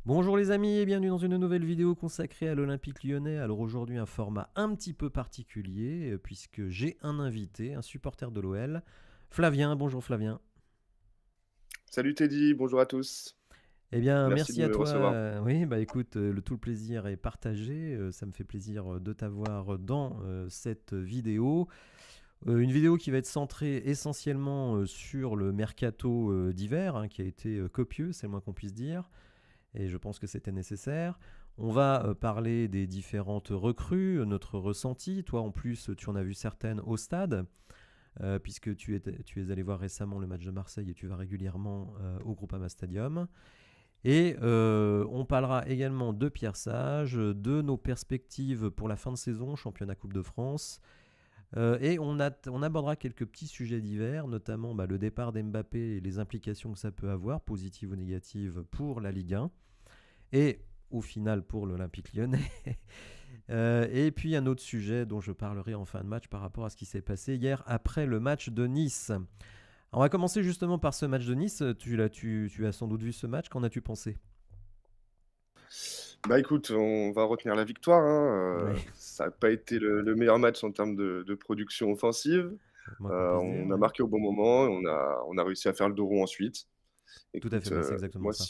Bonjour les amis et bienvenue dans une nouvelle vidéo consacrée à l'Olympique Lyonnais. Alors aujourd'hui un format un petit peu particulier puisque j'ai un invité, un supporter de l'OL, Flavien. Bonjour Flavien. Salut Teddy, bonjour à tous. Eh bien Merci de merci à me toi. recevoir. Oui bah écoute, tout le plaisir est partagé. Ça me fait plaisir de t'avoir dans cette vidéo. Une vidéo qui va être centrée essentiellement sur le mercato d'hiver, hein, qui a été copieux, c'est le moins qu'on puisse dire. Et je pense que c'était nécessaire. On va parler des différentes recrues, notre ressenti. Toi, en plus, tu en as vu certaines au stade, puisque tu es allé voir récemment le match de Marseille et tu vas régulièrement au Groupama Stadium. Et on parlera également de Pierre Sage, de nos perspectives pour la fin de saison, championnat Coupe de France. Et on abordera quelques petits sujets divers, notamment le départ d'Mbappé et les implications que ça peut avoir, positives ou négatives, pour la Ligue 1 et au final pour l'Olympique Lyonnais. Et puis un autre sujet dont je parlerai en fin de match par rapport à ce qui s'est passé hier après le match de Nice. On va commencer justement par ce match de Nice. Tu as sans doute vu ce match. Qu'en as-tu pensé? Bah écoute, on va retenir la victoire, hein. Oui, Ça n'a pas été le meilleur match en termes de production offensive. c'est le moins qu'on puisse dire. On a Ouais. marqué au bon moment, on a réussi à faire le dos rond ensuite. Tout à fait, Écoute, bah, c'est exactement moi ça.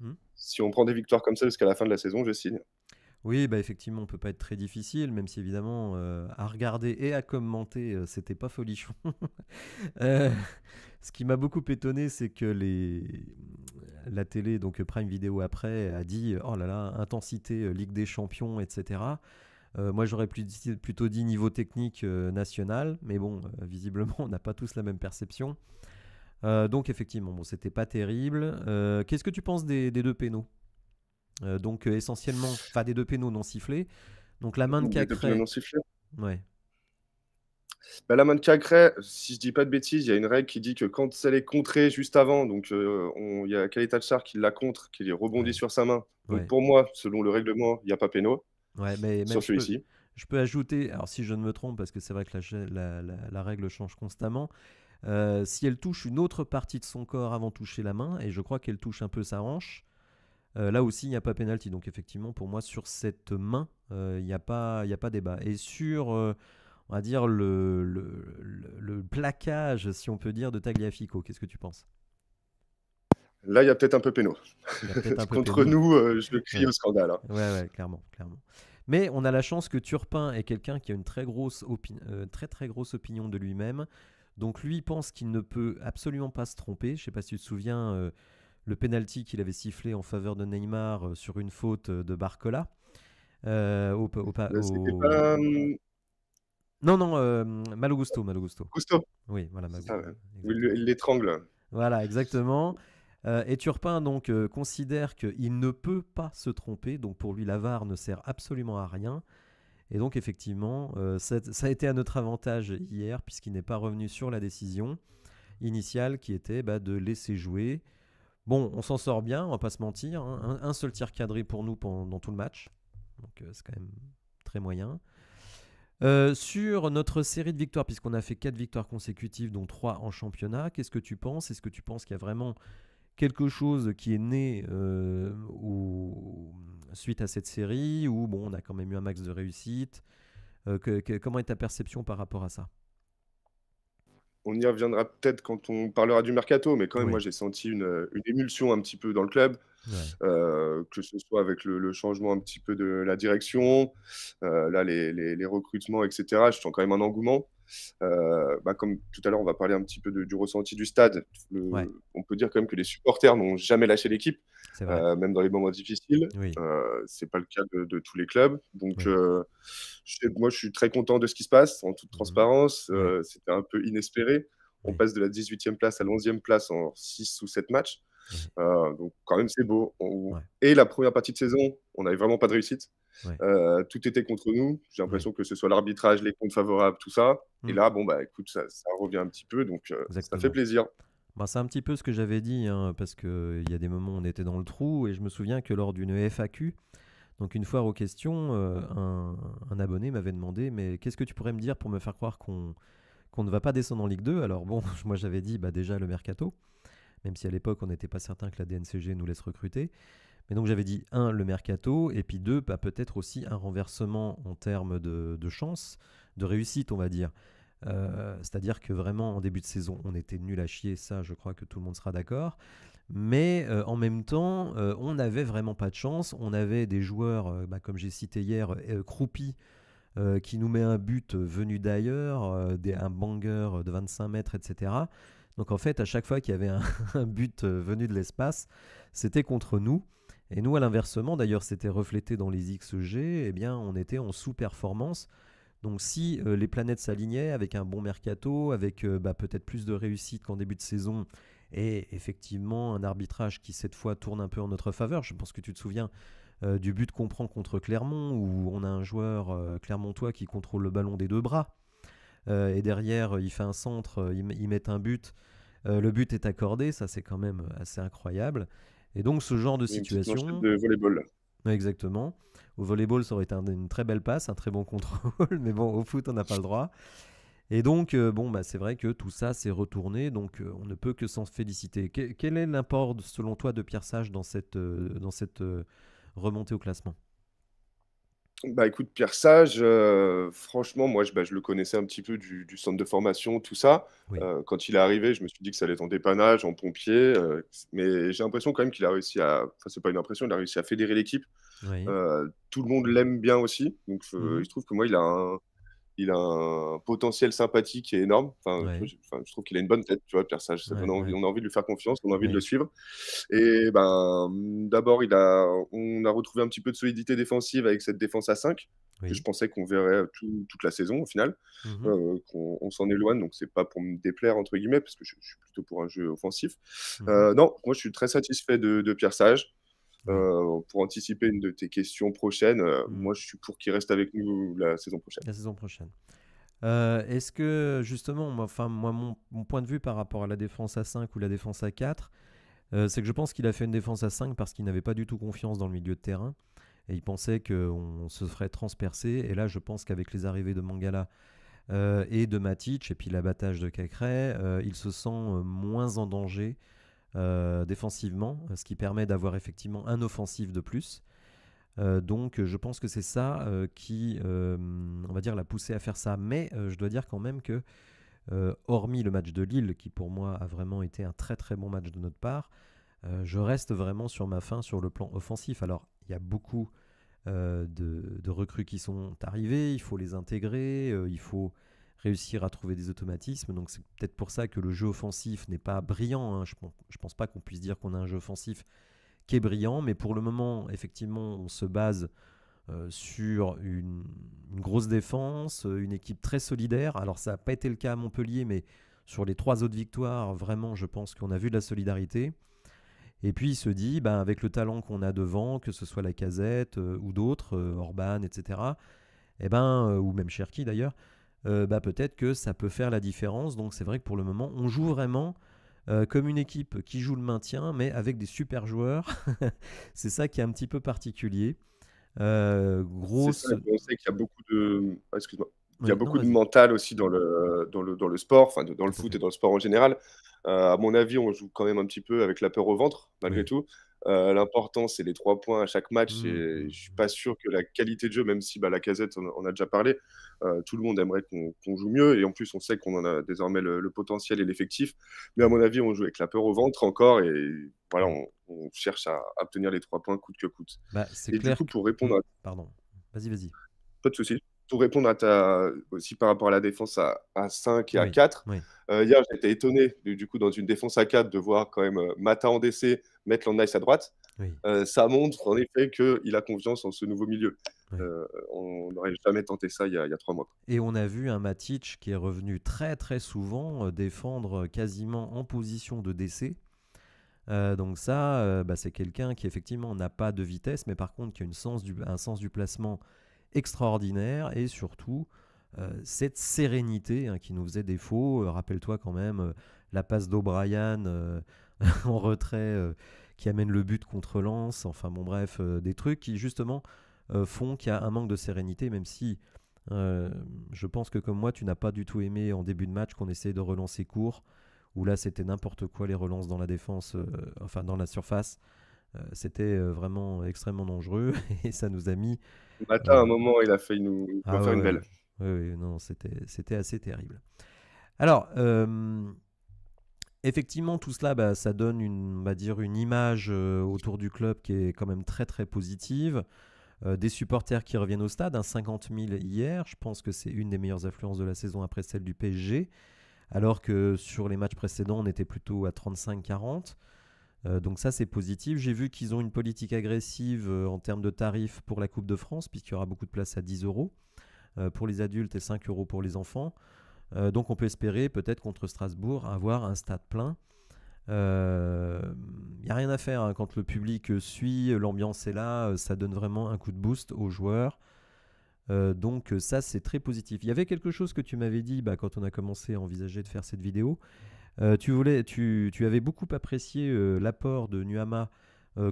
Hmm. si on prend des victoires comme ça jusqu'à la fin de la saison, je signe. Oui, bah effectivement, on peut pas être très difficile, même si évidemment, à regarder et à commenter, c'était pas folichon. Euh, Ce qui m'a beaucoup étonné, c'est que la télé, donc Prime Video après, a dit oh là là, intensité Ligue des Champions, etc. Moi, j'aurais plutôt dit niveau technique national, mais bon, visiblement, on n'a pas tous la même perception. Donc, effectivement, bon, c'était pas terrible. Qu'est-ce que tu penses des deux pénaux? Donc, essentiellement, enfin, des deux pénaux non sifflés. Donc, la main de Des deux pénaux Cacré, non sifflés. ouais, Bah, la main de Cacré, si je dis pas de bêtises, il y a une règle qui dit que quand elle est contrée juste avant, donc il y a Khalid Achar qui la contre, qui rebondit ouais, sur sa main. Donc ouais. pour moi, selon le règlement, il n'y a pas péno Ouais, mais même sur celui-ci. je peux ajouter, alors si je ne me trompe, parce que c'est vrai que la règle change constamment, si elle touche une autre partie de son corps avant de toucher la main, et je crois qu'elle touche un peu sa hanche, là aussi il n'y a pas pénalty. Donc effectivement, pour moi, sur cette main, il y a pas débat. Et sur, on va dire, le plaquage, si on peut dire, de Tagliafico, qu'est-ce que tu penses? Là, il y a peut-être un peu péno. Il y a peut-être un peu Contre péno. nous, je crie Ouais. au scandale, hein. Ouais, ouais, clairement, clairement. Mais on a la chance que Turpin est quelqu'un qui a une très très grosse opinion de lui-même. Donc lui pense qu'il ne peut absolument pas se tromper. Je ne sais pas si tu te souviens le penalty qu'il avait sifflé en faveur de Neymar sur une faute de Barcola. C'était pas, Non, non, Malo Gusto, Malo Gusto. Cousteau, Oui, voilà, c'est ça, ouais. Où exactement. il l'étrangle. Voilà, exactement. Et Turpin donc considère qu'il ne peut pas se tromper, donc pour lui la VAR ne sert absolument à rien. Et donc effectivement, ça a été à notre avantage hier puisqu'il n'est pas revenu sur la décision initiale qui était de laisser jouer. Bon, on s'en sort bien, on va pas se mentir, hein. Un seul tir cadré pour nous pendant tout le match, donc c'est quand même très moyen. Sur notre série de victoires, puisqu'on a fait 4 victoires consécutives, dont 3 en championnat, qu'est-ce que tu penses? Est-ce que tu penses qu'il y a vraiment quelque chose qui est né suite à cette série, ou bon, on a quand même eu un max de réussite? Comment est ta perception par rapport à ça? On y reviendra peut-être quand on parlera du mercato, mais quand même, moi, Oui, j'ai senti une émulsion un petit peu dans le club, ouais, que ce soit avec le changement un petit peu de la direction, là, les recrutements et cetera. Je sens quand même un engouement. Comme tout à l'heure, on va parler un petit peu du ressenti du stade. ouais, On peut dire quand même que les supporters n'ont jamais lâché l'équipe, c'est vrai. même dans les moments difficiles. Oui, C'est pas le cas de tous les clubs. Donc, oui. moi, je suis très content de ce qui se passe, en toute Mhm. transparence. Oui, C'était un peu inespéré. On oui, passe de la 18e place à l'11e place en 6 ou 7 matchs. oui, Donc quand même, c'est beau. ouais, Et la première partie de saison, on n'avait vraiment pas de réussite. ouais, Tout était contre nous. J'ai oui. l'impression que ce soit l'arbitrage, les comptes favorables, tout ça. Et Mm, là, bon, bah, écoute, ça revient un petit peu, donc ça fait exactement. plaisir. C'est un petit peu ce que j'avais dit, hein, parce qu'il y a des moments où on était dans le trou, et je me souviens que lors d'une FAQ, donc une foire aux questions, un abonné m'avait demandé, mais qu'est-ce que tu pourrais me dire pour me faire croire qu'on ne va pas descendre en Ligue 2? Alors bon, moi j'avais dit déjà le mercato, même si à l'époque on n'était pas certain que la DNCG nous laisse recruter. Mais donc j'avais dit, un, le mercato, et puis deux, bah, peut-être aussi un renversement en termes de chance, de réussite, on va dire. C'est-à-dire que vraiment, en début de saison, on était nul à chier, ça, je crois que tout le monde sera d'accord. Mais en même temps, on n'avait vraiment pas de chance. On avait des joueurs, bah, comme j'ai cité hier, Croupi, qui nous met un but venu d'ailleurs, un banger de 25 mètres, etc. Donc en fait, à chaque fois qu'il y avait un but venu de l'espace, c'était contre nous. Et nous, à l'inversement, d'ailleurs, c'était reflété dans les XG, eh bien, on était en sous-performance. Donc si les planètes s'alignaient avec un bon mercato, avec bah, peut-être plus de réussite qu'en début de saison, et effectivement un arbitrage qui cette fois tourne un peu en notre faveur, je pense que tu te souviens du but qu'on prend contre Clermont, où on a un joueur clermontois qui contrôle le ballon des deux bras, et derrière il fait un centre, il met un but, le but est accordé, ça c'est quand même assez incroyable. Et donc ce genre de Une petite manchette situation, de volleyball. exactement, au volleyball ça aurait été une très belle passe, un très bon contrôle, mais bon au foot on n'a pas le droit. Et donc, bon, bah, c'est vrai que tout ça s'est retourné, donc on ne peut que s'en féliciter. Quel est l'apport, selon toi, de Pierre Sage dans cette remontée au classement? Bah, écoute, Pierre Sage, franchement, moi, je le connaissais un petit peu du centre de formation, tout ça. Oui. Quand il est arrivé, je me suis dit que ça allait être en dépannage, en pompier, mais j'ai l'impression quand même qu'il a réussi à enfin, c'est pas une impression, il a réussi à fédérer l'équipe. Oui. Tout le monde l'aime bien aussi, donc Mhm. il se trouve que moi, il a un potentiel sympathique et énorme. Ouais. Je trouve qu'il a une bonne tête, tu vois, Pierre Sage. Ouais. Ouais. On a envie de lui faire confiance, on a envie de le Ouais. suivre. Et ben, d'abord, on a retrouvé un petit peu de solidité défensive avec cette défense à 5 que je Oui. pensais qu'on verrait toute la saison au final. Mhm. On s'en éloigne, donc c'est pas pour me déplaire entre guillemets, parce que je suis plutôt pour un jeu offensif. Mhm. Non, moi je suis très satisfait de Pierre Sage. Oui. Pour anticiper une de tes questions prochaines, Mhm. moi je suis pour qu'il reste avec nous la saison prochaine. La saison prochaine. Est-ce que, justement, moi, mon point de vue par rapport à la défense à 5 ou la défense à 4, c'est que je pense qu'il a fait une défense à 5 parce qu'il n'avait pas du tout confiance dans le milieu de terrain. Et il pensait qu'on se ferait transpercer. Et là, je pense qu'avec les arrivées de Mangala et de Matic, et puis l'abattage de Cacré, il se sent moins en danger défensivement, ce qui permet d'avoir effectivement un offensif de plus. Donc je pense que c'est ça qui, on va dire, l'a poussé à faire ça. Mais je dois dire quand même que, hormis le match de Lille, qui pour moi a vraiment été un très très bon match de notre part, je reste vraiment sur ma faim sur le plan offensif. Alors il y a beaucoup de recrues qui sont arrivées, il faut les intégrer, il faut réussir à trouver des automatismes. Donc c'est peut-être pour ça que le jeu offensif n'est pas brillant, hein. Je ne pense pas qu'on puisse dire qu'on a un jeu offensif qui est brillant, mais pour le moment, effectivement, on se base sur une grosse défense, une équipe très solidaire. Alors ça n'a pas été le cas à Montpellier, mais sur les 3 autres victoires, vraiment, je pense qu'on a vu de la solidarité. Et puis il se dit, ben, avec le talent qu'on a devant, que ce soit la Casette ou d'autres, Orban, etc., eh ben, ou même Cherki d'ailleurs, bah, peut-être que ça peut faire la différence. Donc c'est vrai que pour le moment, on joue vraiment comme une équipe qui joue le maintien, mais avec des super joueurs. C'est ça qui est un petit peu particulier. C'est ça, Grosse. et puis on sait qu'il y a beaucoup de excuse-moi. Il y a Oui, non, beaucoup de vas-y, mental aussi dans le sport, enfin dans le tout à foot et fait. dans le sport en général. À mon avis, on joue quand même un petit peu avec la peur au ventre, malgré Oui. tout. L'important, c'est les 3 points à chaque match, Mm, et je suis mm, pas sûr que la qualité de jeu, même si, bah, Lacazette, on a déjà parlé, tout le monde aimerait qu'on joue mieux, et en plus, on sait qu'on en a désormais le potentiel et l'effectif. Mais à mm. mon avis, on joue avec la peur au ventre encore, et voilà, Oui. on cherche à obtenir les 3 points coûte que coûte. Bah, c'est Et du clair coup, que. pour répondre à Pardon. Vas-y, vas-y. pas de souci. Pour répondre à ta aussi par rapport à la défense à 5 et à Oui, 4, oui, hier, j'étais étonné du coup dans une défense à 4 de voir quand même, Mata en DC mettre Nice à droite. oui, Ça montre en effet qu'il a confiance en ce nouveau milieu. oui. On n'aurait jamais tenté ça il y a 3 mois. Et on a vu un Matic qui est revenu très très souvent défendre quasiment en position de décès. Donc ça, bah, c'est quelqu'un qui effectivement n'a pas de vitesse, mais par contre qui a un sens du placement extraordinaire et surtout cette sérénité hein, qui nous faisait défaut. Rappelle-toi quand même la passe d'O'Brien en retrait qui amène le but contre Lens. Enfin bon bref, des trucs qui justement font qu'il y a un manque de sérénité, même si euh, je pense que comme moi, tu n'as pas du tout aimé en début de match qu'on essayait de relancer court, où là c'était n'importe quoi les relances dans la défense, enfin dans la surface. C'était vraiment extrêmement dangereux et ça nous a mis. Mata, à un euh, moment, il a failli nous en ah faire ouais, une ouais, belle. ouais, ouais, non, c'était assez terrible. Alors, effectivement, tout cela, bah, ça donne on va dire une image autour du club qui est quand même très très positive. Des supporters qui reviennent au stade, 50 000 hier. Je pense que c'est une des meilleures affluences de la saison après celle du PSG. Alors que sur les matchs précédents, on était plutôt à 35-40. Donc ça, c'est positif. J'ai vu qu'ils ont une politique agressive en termes de tarifs pour la Coupe de France, puisqu'il y aura beaucoup de places à 10 euros pour les adultes et 5 euros pour les enfants. Donc on peut espérer peut-être contre Strasbourg avoir un stade plein. Il n'y a rien à faire hein. Quand le public suit, l'ambiance est là, ça donne vraiment un coup de boost aux joueurs. Donc ça c'est très positif. Il y avait quelque chose que tu m'avais dit bah, quand on a commencé à envisager de faire cette vidéo. Tu avais beaucoup apprécié l'apport de Nuama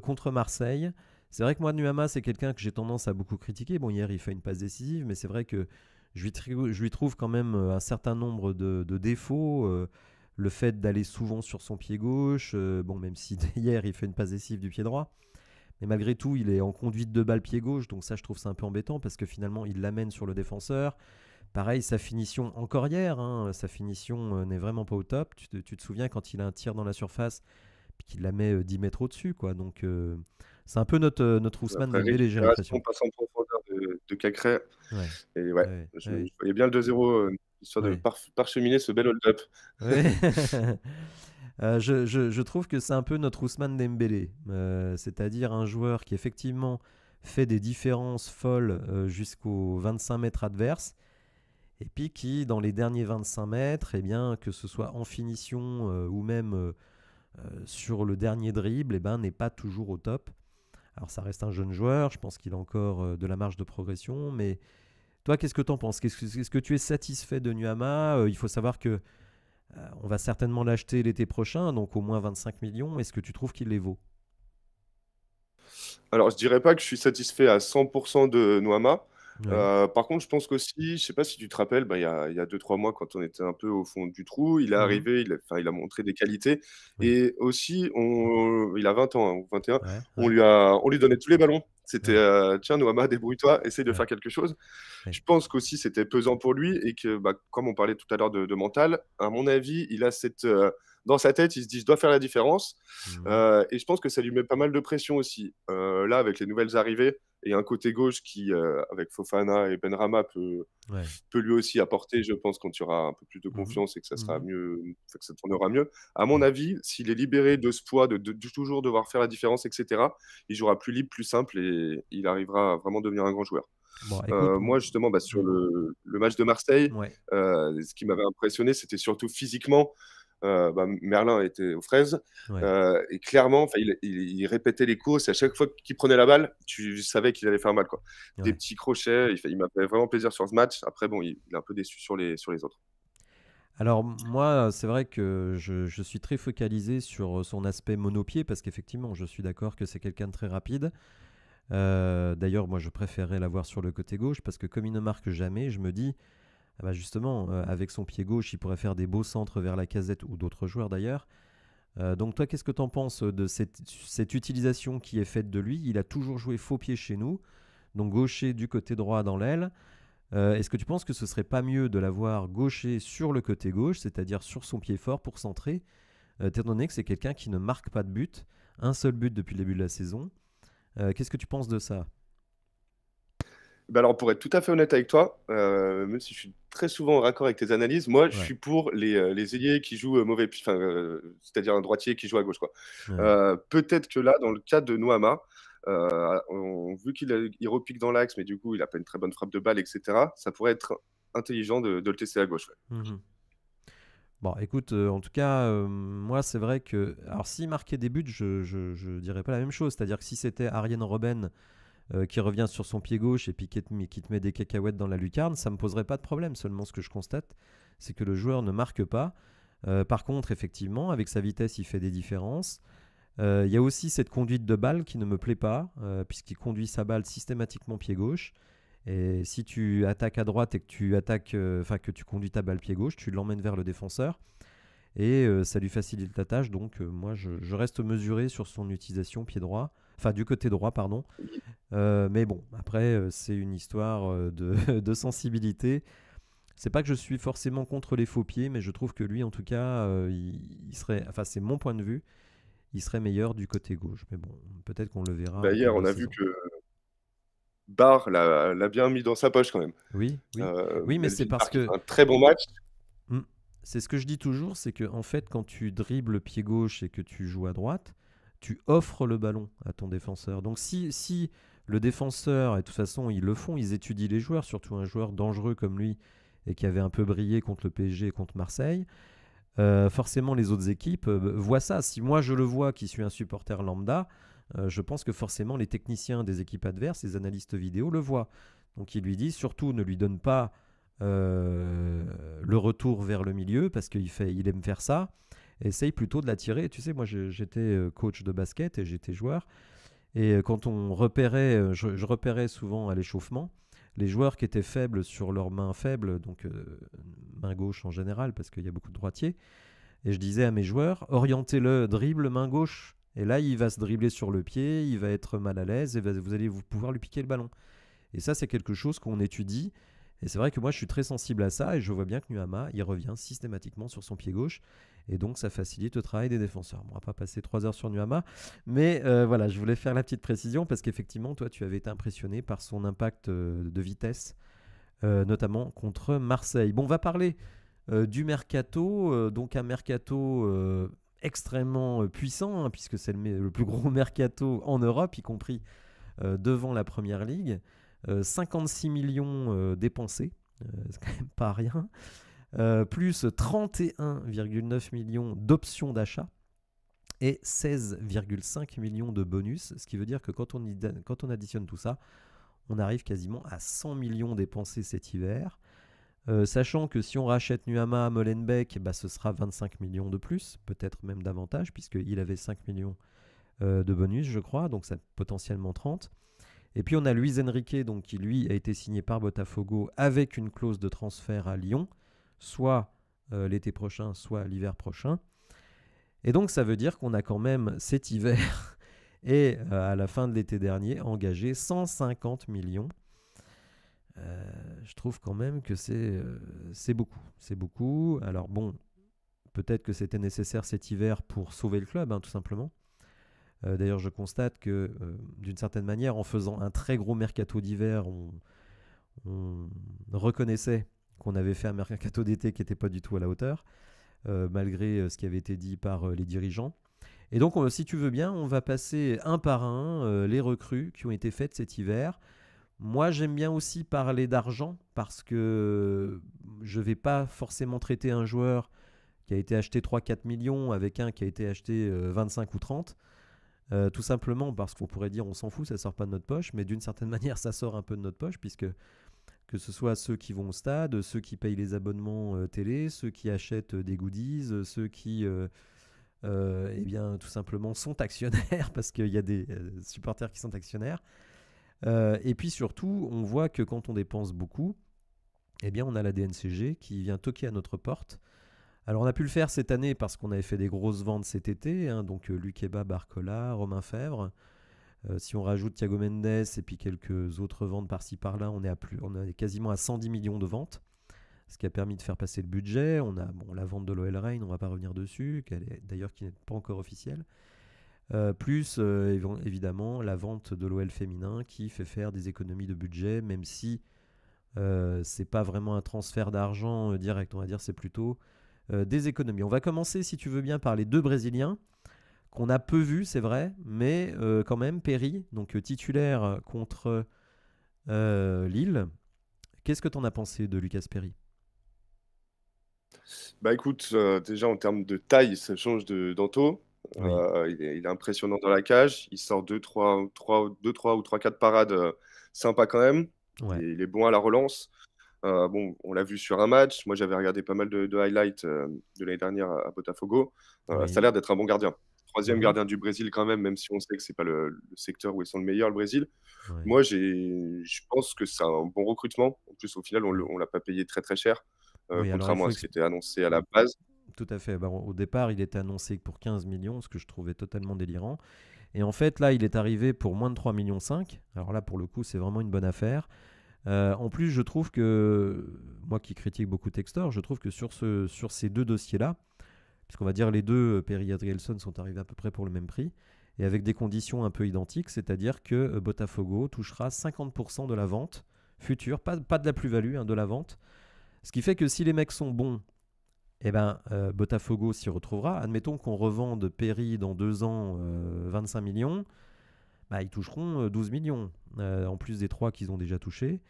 contre Marseille. C'est vrai que moi Nuama c'est quelqu'un que j'ai tendance à beaucoup critiquer. Bon hier il fait une passe décisive mais c'est vrai que je lui trouve quand même un certain nombre de défauts. Le fait d'aller souvent sur son pied gauche, bon même si hier il fait une passe décisive du pied droit, mais malgré tout, il est en conduite de balle pied gauche, donc ça, je trouve ça un peu embêtant parce que finalement, il l'amène sur le défenseur. Pareil, sa finition, encore hier, hein, sa finition n'est vraiment pas au top. Tu te souviens quand il a un tir dans la surface, puis qu'il la met 10 mètres au-dessus, quoi. Donc, c'est un peu notre Ousmane Après Dembélé, j'ai récupération, l'impression. passe en profondeur de Cacré. Ouais, Et ouais, ouais, je ouais, voyais bien le 2-0, histoire de ouais. parcheminer ce bel hold-up. Ouais. Je trouve que c'est un peu notre Ousmane Dembélé, c'est-à-dire un joueur qui effectivement fait des différences folles jusqu'aux 25 mètres adverses, et puis qui, dans les derniers 25 mètres, eh bien, que ce soit en finition ou même sur le dernier dribble, eh ben, n'est pas toujours au top. Alors ça reste un jeune joueur, je pense qu'il a encore de la marge de progression, mais toi, qu'est-ce que tu en penses? Est-ce que tu es satisfait de Nuama? Il faut savoir que on va certainement l'acheter l'été prochain, donc au moins 25 millions. Est-ce que tu trouves qu'il les vaut? Alors, je dirais pas que je suis satisfait à 100% de Noama. Oui, Par contre, je pense qu'aussi, je sais pas si tu te rappelles, bah, il y a 2-3 mois, quand on était un peu au fond du trou, il est mhm, arrivé, enfin, il a montré des qualités. oui, Et aussi, il a 20 ans, hein, ou 21, ouais, on ouais, lui donnait tous les ballons. C'était ouais, tiens, Noama, débrouille-toi, essaye de ouais, faire quelque chose. ouais, Je pense qu'aussi, c'était pesant pour lui et que, bah, comme on parlait tout à l'heure de mental, à mon avis, il a dans sa tête, il se dit, je dois faire la différence. mhm, Et je pense que ça lui met pas mal de pression aussi. Là, avec les nouvelles arrivées et un côté gauche qui, avec Fofana et Benrahma, ouais, peut lui aussi apporter, je pense, quand il y aura un peu plus de mhm, confiance et que ça sera mhm, mieux, enfin, que ça tournera mieux. À mon ouais, avis, s'il est libéré de ce poids, de toujours devoir faire la différence, etc., il jouera plus libre, plus simple et il arrivera à vraiment devenir un grand joueur. bon, écoute, Moi, justement, bah, sur mm, le match de Marseille, ouais, ce qui m'avait impressionné, c'était surtout physiquement. Bah, Merlin était aux fraises. ouais, Et clairement, enfin, il répétait les courses. Et à chaque fois qu'il prenait la balle, tu savais qu'il allait faire mal, quoi. Des ouais. petits crochets. Il m'a fait vraiment plaisir sur ce match. Après, bon, il est un peu déçu sur les autres. Alors moi, c'est vrai que je suis très focalisé sur son aspect monopied parce qu'effectivement, je suis d'accord que c'est quelqu'un de très rapide. D'ailleurs, moi, je préférerais l'avoir sur le côté gauche parce que comme il ne marque jamais, je me dis, ah bah justement, avec son pied gauche, il pourrait faire des beaux centres vers la casette ou d'autres joueurs d'ailleurs. Donc toi, qu'est-ce que tu en penses de cette utilisation qui est faite de lui? Il a toujours joué faux pied chez nous, donc gaucher du côté droit dans l'aile. Est-ce que tu penses que ce serait pas mieux de l'avoir gaucher sur le côté gauche, c'est-à-dire sur son pied fort pour centrer, étant donné que c'est quelqu'un qui ne marque pas de but, un seul but depuis le début de la saison. Qu'est-ce que tu penses de ça? Bah alors, pour être tout à fait honnête avec toi, même si je suis très souvent en raccord avec tes analyses, moi, je Ouais, suis pour les ailiers qui jouent mauvais pied, enfin, c'est-à-dire un droitier qui joue à gauche, quoi. ouais. Peut-être que là, dans le cas de Noama, vu il repique dans l'axe, mais du coup, il n'a pas une très bonne frappe de balle, etc., ça pourrait être intelligent de le tester à gauche. Ouais. Mhm. Bon, écoute, en tout cas, moi, c'est vrai que. Alors, s'il marquait des buts, je dirais pas la même chose. C'est-à-dire que si c'était Ariane Robben qui revient sur son pied gauche et puis qui te met des cacahuètes dans la lucarne, ça me poserait pas de problème. Seulement, ce que je constate, c'est que le joueur ne marque pas. Par contre, effectivement, avec sa vitesse, il fait des différences. Il y a aussi cette conduite de balle qui ne me plaît pas, puisqu'il conduit sa balle systématiquement pied gauche. Et si tu attaques à droite et que tu attaques, enfin que tu conduis ta balle pied gauche, tu l'emmènes vers le défenseur. et ça lui facilite la tâche. Donc moi, je reste mesuré sur son utilisation pied droit, enfin du côté droit, pardon. Mais bon, après, c'est une histoire de sensibilité. C'est pas que je suis forcément contre les faux pieds, mais je trouve que lui, en tout cas, il serait, enfin c'est mon point de vue, il serait meilleur du côté gauche. Mais bon, peut-être qu'on le verra Bah, en hier, cours de on a vu saison. que Barr l'a bien mis dans sa poche quand même. Oui, oui. Oui, mais c'est Melvin parce Barr qui que fait un très bon match. hmm, c'est ce que je dis toujours, c'est que en fait, quand tu dribbles pied gauche et que tu joues à droite, tu offres le ballon à ton défenseur. Donc si le défenseur, et de toute façon ils le font, ils étudient les joueurs, surtout un joueur dangereux comme lui et qui avait un peu brillé contre le PSG et contre Marseille, forcément les autres équipes voient ça. Si moi je le vois qui suis un supporter lambda, je pense que forcément les techniciens des équipes adverses, les analystes vidéo le voient. Donc il lui dit surtout ne lui donne pas le retour vers le milieu parce il aime faire ça. Essaye plutôt de l'attirer. Tu sais, moi j'étais coach de basket et j'étais joueur. Et quand on repérait, je repérais souvent à l'échauffement, les joueurs qui étaient faibles sur leurs mains faibles, donc main gauche en général, parce qu'il y a beaucoup de droitiers, et je disais à mes joueurs, orientez-le, dribble main gauche. Et là, il va se dribbler sur le pied, il va être mal à l'aise, et vous allez pouvoir lui piquer le ballon. Et ça, c'est quelque chose qu'on étudie. Et c'est vrai que moi, je suis très sensible à ça, et je vois bien que Nuama, il revient systématiquement sur son pied gauche. Et donc, ça facilite le travail des défenseurs. Bon, on va pas passer 3 heures sur Nuama, mais voilà, je voulais faire la petite précision, parce qu'effectivement, toi, tu avais été impressionné par son impact de vitesse, notamment contre Marseille. Bon, on va parler du mercato, donc un mercato extrêmement puissant, hein, puisque c'est le plus gros mercato en Europe, y compris devant la Première Ligue. 56 millions dépensés, c'est quand même pas rien. Plus 31,9 millions d'options d'achat et 16,5 millions de bonus, ce qui veut dire que quand on additionne tout ça, on arrive quasiment à 100 millions dépensés cet hiver. Sachant que si on rachète Nuama à Molenbeek, bah, ce sera 25 millions de plus, peut-être même davantage, puisqu'il avait 5 millions de bonus, je crois, donc ça potentiellement 30. Et puis on a Luis Enrique, donc, qui lui a été signé par Botafogo avec une clause de transfert à Lyon, soit l'été prochain, soit l'hiver prochain. Et donc ça veut dire qu'on a quand même cet hiver et à la fin de l'été dernier engagé 150 millions. Je trouve quand même que c'est beaucoup. C'est beaucoup. Alors bon, peut-être que c'était nécessaire cet hiver pour sauver le club, hein, tout simplement. D'ailleurs, je constate que, d'une certaine manière, en faisant un très gros mercato d'hiver, on reconnaissait qu'on avait fait un mercato d'été qui n'était pas du tout à la hauteur, malgré ce qui avait été dit par les dirigeants. Et donc, si tu veux bien, on va passer un par un les recrues qui ont été faites cet hiver. Moi, j'aime bien aussi parler d'argent parce que je ne vais pas forcément traiter un joueur qui a été acheté 3-4 millions avec un qui a été acheté 25 ou 30. Tout simplement parce qu'on pourrait dire on s'en fout, ça sort pas de notre poche, mais d'une certaine manière ça sort un peu de notre poche puisque que ce soit ceux qui vont au stade, ceux qui payent les abonnements télé, ceux qui achètent des goodies, ceux qui eh bien, tout simplement sont actionnaires parce qu'il y a des supporters qui sont actionnaires. Et puis surtout, on voit que quand on dépense beaucoup, eh bien, on a la DNCG qui vient toquer à notre porte. Alors on a pu le faire cette année parce qu'on avait fait des grosses ventes cet été, hein, donc Lukeba, Barcola, Romain Fèvre. Si on rajoute Thiago Mendes et puis quelques autres ventes par-ci par-là, on est quasiment à 110 millions de ventes, ce qui a permis de faire passer le budget. On a la vente de l'OL Reign, on ne va pas revenir dessus, d'ailleurs qui n'est pas encore officielle. Plus évidemment la vente de l'OL féminin qui fait faire des économies de budget, même si c'est pas vraiment un transfert d'argent direct, on va dire c'est plutôt des économies. On va commencer, si tu veux bien, par les deux Brésiliens qu'on a peu vus, c'est vrai, mais quand même, Perry, donc titulaire contre Lille. Qu'est-ce que tu en as pensé de Lucas Perry? Bah écoute, déjà en termes de taille, ça change d'Anto. Oui, Il est impressionnant dans la cage. Il sort 2-3 ou 3-4 parades sympas quand même. ouais, Il est bon à la relance. Bon, on l'a vu sur un match. Moi, j'avais regardé pas mal de highlights de l'année dernière à Botafogo. Ça a oui. l'air d'être un bon gardien. Troisième Mhm, gardien du Brésil quand même si on sait que c'est pas le secteur où ils sont le meilleur, le Brésil. ouais, Moi, je pense que c'est un bon recrutement. En plus, au final, oui. on l'a pas payé très très cher, Oui, alors il contrairement faut à ce qui était annoncé à la base. tout à fait. Bah, au départ, il était annoncé pour 15 millions, ce que je trouvais totalement délirant. Et en fait, là, il est arrivé pour moins de 3,5 millions. Alors là, pour le coup, c'est vraiment une bonne affaire. En plus, je trouve que, moi qui critique beaucoup Textor, je trouve que sur ces deux dossiers-là, puisqu'on va dire les deux, Perry et Adrielson, sont arrivés à peu près pour le même prix, et avec des conditions un peu identiques, c'est-à-dire que Botafogo touchera 50% de la vente future, pas de la plus-value, hein, de la vente. Ce qui fait que si les mecs sont bons, eh ben, Botafogo s'y retrouvera. Admettons qu'on revende Perry dans 2 ans 25 millions, bah, ils toucheront 12 millions, en plus des 3 qu'ils ont déjà touchés.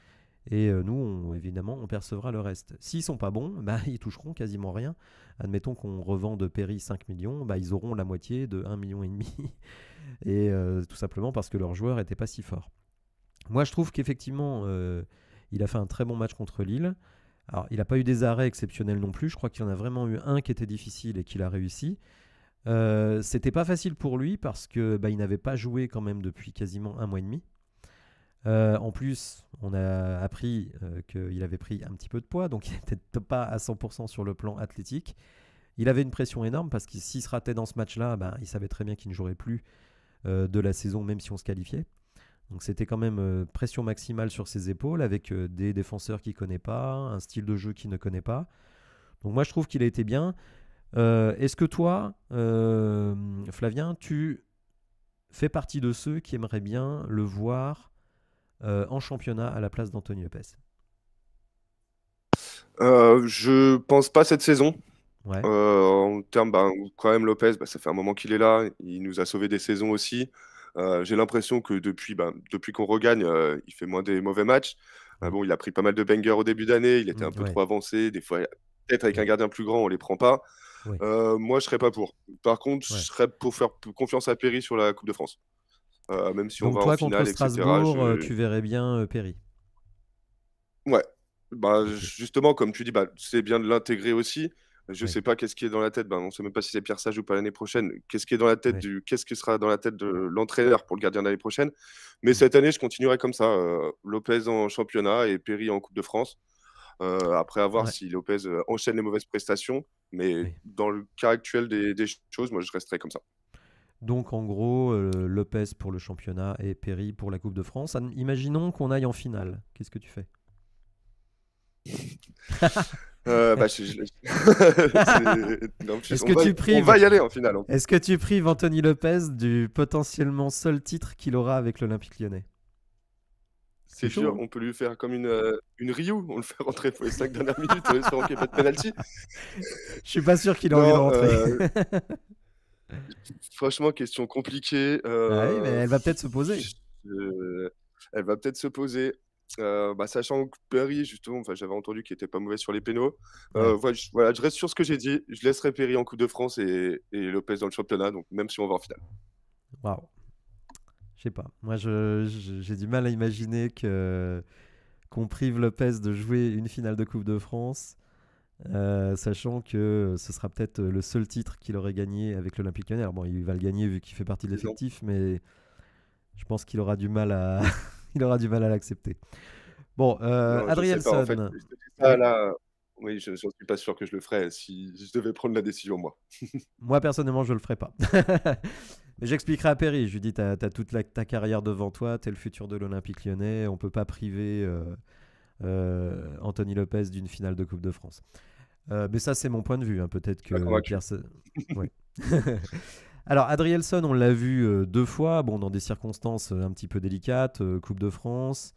Et nous, évidemment, on percevra le reste. S'ils sont pas bons, bah, ils toucheront quasiment rien. Admettons qu'on revende Perry 5 millions, bah, ils auront la moitié de 1,5 million. Et tout simplement parce que leur joueur n'était pas si fort. Moi, je trouve qu'effectivement, il a fait un très bon match contre Lille. Alors, il n'a pas eu des arrêts exceptionnels non plus. Je crois qu'il y en a vraiment eu un qui était difficile et qu'il a réussi. C'était pas facile pour lui parce que il n'avait pas joué quand même depuis quasiment 1 mois et demi. En plus, on a appris qu'il avait pris un petit peu de poids, donc il n'était peut-être pas à 100% sur le plan athlétique. Il avait une pression énorme parce que s'il se ratait dans ce match-là, il savait très bien qu'il ne jouerait plus de la saison, même si on se qualifiait. Donc c'était quand même pression maximale sur ses épaules avec des défenseurs qu'il ne connaît pas, un style de jeu qu'il ne connaît pas. Donc moi je trouve qu'il a été bien. Est-ce que toi, Flavien, tu fais partie de ceux qui aimeraient bien le voir en championnat à la place d'Anthony Lopez? Je pense pas cette saison. Ouais. En termes, quand même, Lopez, ça fait un moment qu'il est là. Il nous a sauvé des saisons aussi. J'ai l'impression que depuis qu'on regagne, il fait moins des mauvais matchs. Bon, il a pris pas mal de bangers au début d'année. Il était un peu Ouais. trop avancé. Des fois, peut-être avec un Ouais. gardien plus grand, on les prend pas. Ouais. Moi, je serais pas pour. Par contre, je Ouais. serais pour faire confiance à Perry sur la Coupe de France. Même si on Donc va en toi, contre finale, etc. Strasbourg, tu verrais bien Perry. Ouais. Ok. Justement, comme tu dis, c'est bien de l'intégrer aussi. Je Ouais. sais pas qu'est-ce qui est dans la tête. On sait même pas si c'est Pierre Sage ou pas l'année prochaine. Qu'est-ce qui est dans la tête Ouais. qu'est-ce qui sera dans la tête de l'entraîneur pour le gardien de l'année prochaine. Mais Mm. cette année, je continuerai comme ça. Lopez en championnat et Perry en Coupe de France. Après, à voir Ouais. si Lopez enchaîne les mauvaises prestations. Mais Ouais. dans le cas actuel des choses, moi, je resterai comme ça. Donc en gros, Lopez pour le championnat et Perry pour la Coupe de France. Imaginons qu'on aille en finale. Qu'est-ce que tu fais? Non, Est-ce que tu on prives va y aller en finale. Est-ce que tu prives Anthony Lopez du potentiellement seul titre qu'il aura avec l'Olympique Lyonnais? C'est C'est chaud, dur, hein? on peut lui faire comme une Ryu, on le fait rentrer pour les 5 dernières minutes en espérant qu'il y ait pas de penalty. Je suis pas sûr qu'il a envie de Non, rentrer. franchement, question compliquée. Ah oui, mais elle va peut-être se poser. Elle va peut-être se poser. Sachant que Perry, justement, j'avais entendu qu'il était pas mauvais sur les pénaux. Ouais. Voilà, je reste sur ce que j'ai dit. Je laisserai Perry en Coupe de France et Lopez dans le championnat, donc même si on va en finale. Waouh. Je sais pas. Moi, j'ai du mal à imaginer qu'on prive Lopez de jouer une finale de Coupe de France, sachant que ce sera peut-être le seul titre qu'il aurait gagné avec l'Olympique Lyonnais. Alors bon, il va le gagner vu qu'il fait partie de C'est non. l'effectif, mais je pense qu'il aura du mal à, il aura du mal à l'accepter. Bon, Non, je sais pas. En fait, Adrielson. je te dis ça Oui. là. Oui, je n'en suis pas sûr que je le ferais si je devais prendre la décision, moi. Moi, personnellement, je le ferai pas. Mais j'expliquerai à Perry. Je lui dis, t'as toute ta carrière devant toi, t'es le futur de l'Olympique Lyonnais. On peut pas priver Anthony Lopez d'une finale de Coupe de France. Mais ça, c'est mon point de vue, hein. Peut-être Pas que convaincu. Pierre... Ouais. Alors, Adrielson, on l'a vu 2 fois, bon, dans des circonstances un petit peu délicates. Coupe de France,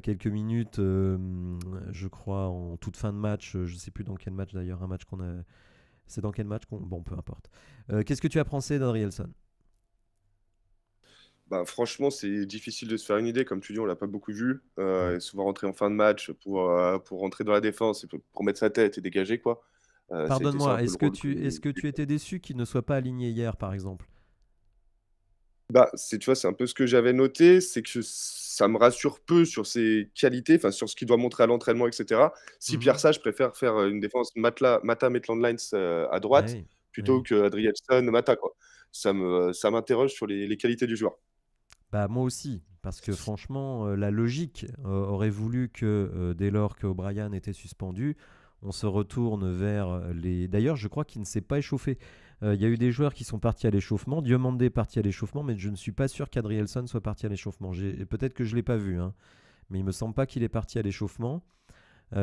quelques minutes, je crois, en toute fin de match. Je sais plus dans quel match d'ailleurs, un match qu'on a... C'est dans quel match qu'on... Bon, peu importe. Qu'est-ce que tu as pensé d'Adrielson? Franchement, c'est difficile de se faire une idée. Comme tu dis, on l'a pas beaucoup vu. Ouais. Et souvent rentrer en fin de match pour rentrer dans la défense et pour mettre sa tête et dégager, quoi. Ça a été ça un Pardonne-moi, peu le rôle que. est-ce que tu étais déçu qu'il ne soit pas aligné hier, par exemple? Tu vois, c'est un peu ce que j'avais noté, c'est que ça me rassure peu sur ses qualités, enfin sur ce qu'il doit montrer à l'entraînement, etc. Si Pierre Mhm. Sage préfère faire une défense Mata, Maitland Lines à Ah droite oui, plutôt oui. que Adrielson, Mata, quoi. Ça m'interroge sur les qualités du joueur. Bah, moi aussi, parce que franchement, la logique aurait voulu que dès lors que O'Brien était suspendu, on se retourne vers les... D'ailleurs, je crois qu'il ne s'est pas échauffé. Il y a eu des joueurs qui sont partis à l'échauffement. Diomandé est parti à l'échauffement, mais je ne suis pas sûr qu'Adrielson soit parti à l'échauffement. Peut-être que je ne l'ai pas vu, hein, mais il me semble pas qu'il est parti à l'échauffement.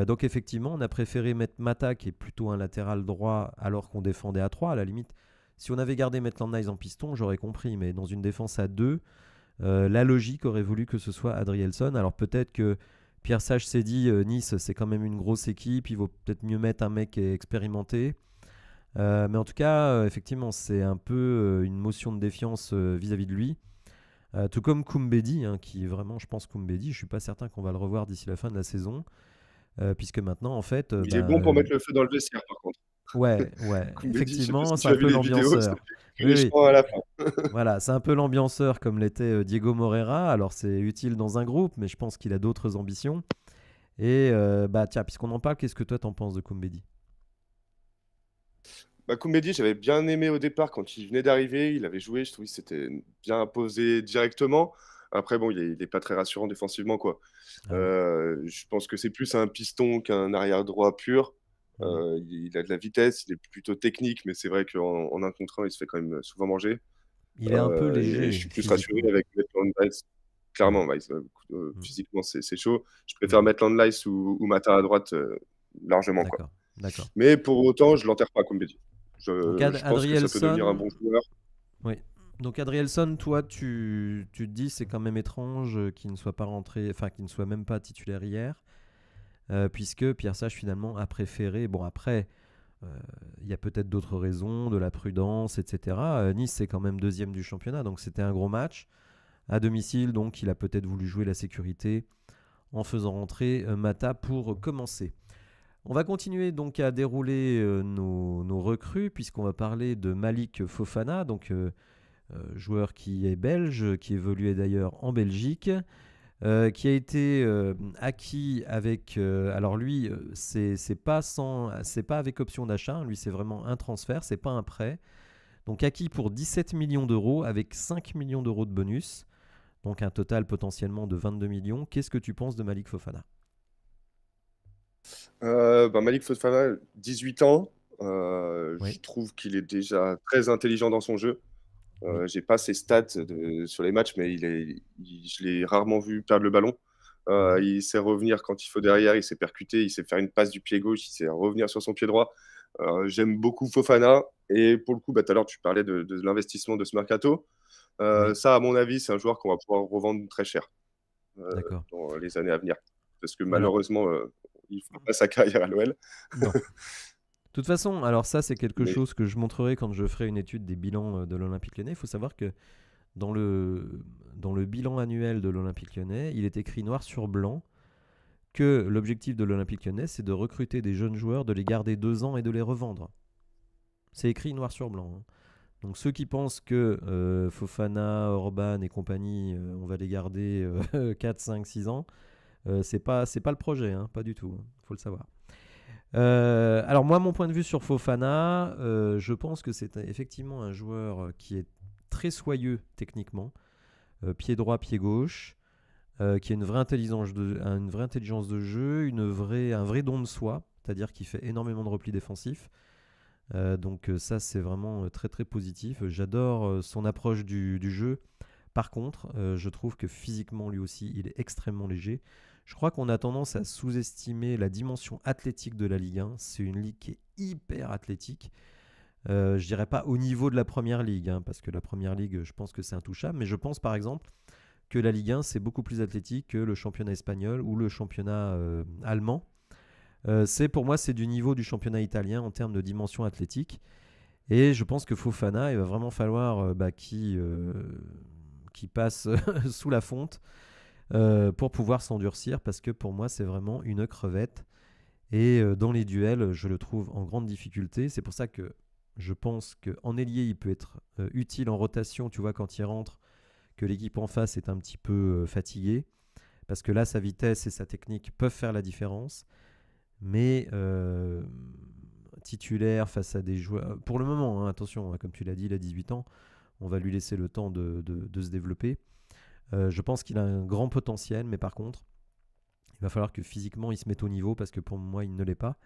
Donc effectivement, on a préféré mettre Mata, qui est plutôt un latéral droit, alors qu'on défendait à 3. À la limite, si on avait gardé Maitland Nice en piston, j'aurais compris. Mais dans une défense à 2, la logique aurait voulu que ce soit Adrielson. Alors peut-être que Pierre Sage s'est dit Nice, c'est quand même une grosse équipe, il vaut peut-être mieux mettre un mec expérimenté. Mais en tout cas, effectivement, c'est un peu une motion de défiance vis-à-vis de lui. Tout comme Koumbedi, hein, qui vraiment, je pense, Koumbedi, je suis pas certain qu'on va le revoir d'ici la fin de la saison. Puisque maintenant, en fait, Il est bon pour mettre le feu dans le vestiaire, par contre. ouais, Koumbedi, je sais pas effectivement, si c'est tu un as vu peu les vidéos, ça l'ambianceur. fait Oui, crier je oui, crois à la fin. voilà, c'est un peu l'ambianceur comme l'était Diego Moreira. Alors, c'est utile dans un groupe, mais je pense qu'il a d'autres ambitions. Et tiens, puisqu'on en parle, qu'est-ce que toi t'en penses de Koumbedi? Bah, Koumbedi, j'avais bien aimé au départ quand il venait d'arriver. Il avait joué, je trouvais que c'était bien imposé directement. Après, bon, il est pas très rassurant défensivement, quoi. Ah oui. Je pense que c'est plus un piston qu'un arrière droit pur. Mhm. Il a de la vitesse, il est plutôt technique, mais c'est vrai qu'en un contre un, il se fait quand même souvent manger. Il est un peu Et je léger suis plus rassuré physiquement. avec Maitland Nice. Ouais. Clairement, Nice, Mhm. physiquement, c'est chaud. Je préfère Mhm. Maitland Nice ou Mata à droite, largement, quoi. D'accord, d'accord. Mais pour autant, je l'enterre pas, Koumbedi. Donc Je pense que ça peut devenir un Adrielson, bon joueur. oui. Donc Adrielson, toi, tu te dis c'est quand même étrange qu'il ne soit pas rentré, enfin qu'il ne soit même pas titulaire hier, puisque Pierre Sage finalement a préféré. Bon après, il y a peut-être d'autres raisons, de la prudence, etc. Nice c'est quand même deuxième du championnat, donc c'était un gros match à domicile, donc il a peut-être voulu jouer la sécurité en faisant rentrer Mata pour commencer. On va continuer donc à dérouler nos recrues, puisqu'on va parler de Malik Fofana, donc joueur qui est belge, qui évoluait d'ailleurs en Belgique, qui a été acquis avec. Alors lui, c'est pas avec option d'achat, hein, lui c'est vraiment un transfert, c'est pas un prêt. Donc acquis pour 17 millions d'euros avec 5 millions d'euros de bonus, donc un total potentiellement de 22 millions. Qu'est-ce que tu penses de Malik Fofana? Malik Fofana, 18 ans. Je Oui, trouve qu'il est déjà très intelligent dans son jeu. oui. J'ai pas ses stats sur les matchs, mais je l'ai rarement vu perdre le ballon. Mhm. Il sait revenir quand il faut derrière, il sait percuter, il sait faire une passe du pied gauche, il sait revenir sur son pied droit. J'aime beaucoup Fofana. Et pour le coup, tout à l'heure, tu parlais de l'investissement de ce mercato. Oui, Ça, à mon avis, c'est un joueur qu'on va pouvoir revendre très cher d'accord. dans les années à venir. Parce que Alors, malheureusement, il ne fera pas sa carrière à l'OL. non. De toute façon, alors ça, c'est quelque Mais chose que je montrerai quand je ferai une étude des bilans de l'Olympique Lyonnais. Il faut savoir que dans le bilan annuel de l'Olympique Lyonnais, il est écrit noir sur blanc que l'objectif de l'Olympique Lyonnais, c'est de recruter des jeunes joueurs, de les garder 2 ans et de les revendre. C'est écrit noir sur blanc, hein. Donc ceux qui pensent que Fofana, Orban et compagnie, on va les garder 4, 5, 6 ans, c'est pas le projet, hein, pas du tout, il faut le savoir. Alors moi, mon point de vue sur Fofana, je pense que c'est effectivement un joueur qui est très soyeux techniquement, pied droit, pied gauche, qui a une vraie intelligence de jeu, un vrai don de soi, c'est-à-dire qu'il fait énormément de replis défensifs. Donc ça, c'est vraiment très très positif. J'adore son approche du jeu. Par contre, je trouve que physiquement, lui aussi, il est extrêmement léger. Je crois qu'on a tendance à sous-estimer la dimension athlétique de la Ligue 1. C'est une ligue qui est hyper athlétique. Je dirais pas au niveau de la Première Ligue, hein, parce que la Première Ligue, je pense que c'est intouchable. Mais je pense par exemple que la Ligue 1, c'est beaucoup plus athlétique que le championnat espagnol ou le championnat allemand. Pour moi, c'est du niveau du championnat italien en termes de dimension athlétique. Et je pense que Fofana, il va vraiment falloir qu'il passe sous la fonte pour pouvoir s'endurcir, parce que pour moi, c'est vraiment une crevette. Et dans les duels, je le trouve en grande difficulté. C'est pour ça que je pense qu'en ailier, il peut être utile en rotation, tu vois, quand il rentre, que l'équipe en face est un petit peu fatiguée. Parce que là, sa vitesse et sa technique peuvent faire la différence. Mais titulaire face à des joueurs... Pour le moment, hein, attention, hein, comme tu l'as dit, il a 18 ans. On va lui laisser le temps de se développer. Je pense qu'il a un grand potentiel, mais par contre, il va falloir que physiquement, il se mette au niveau, parce que pour moi, il ne l'est pas.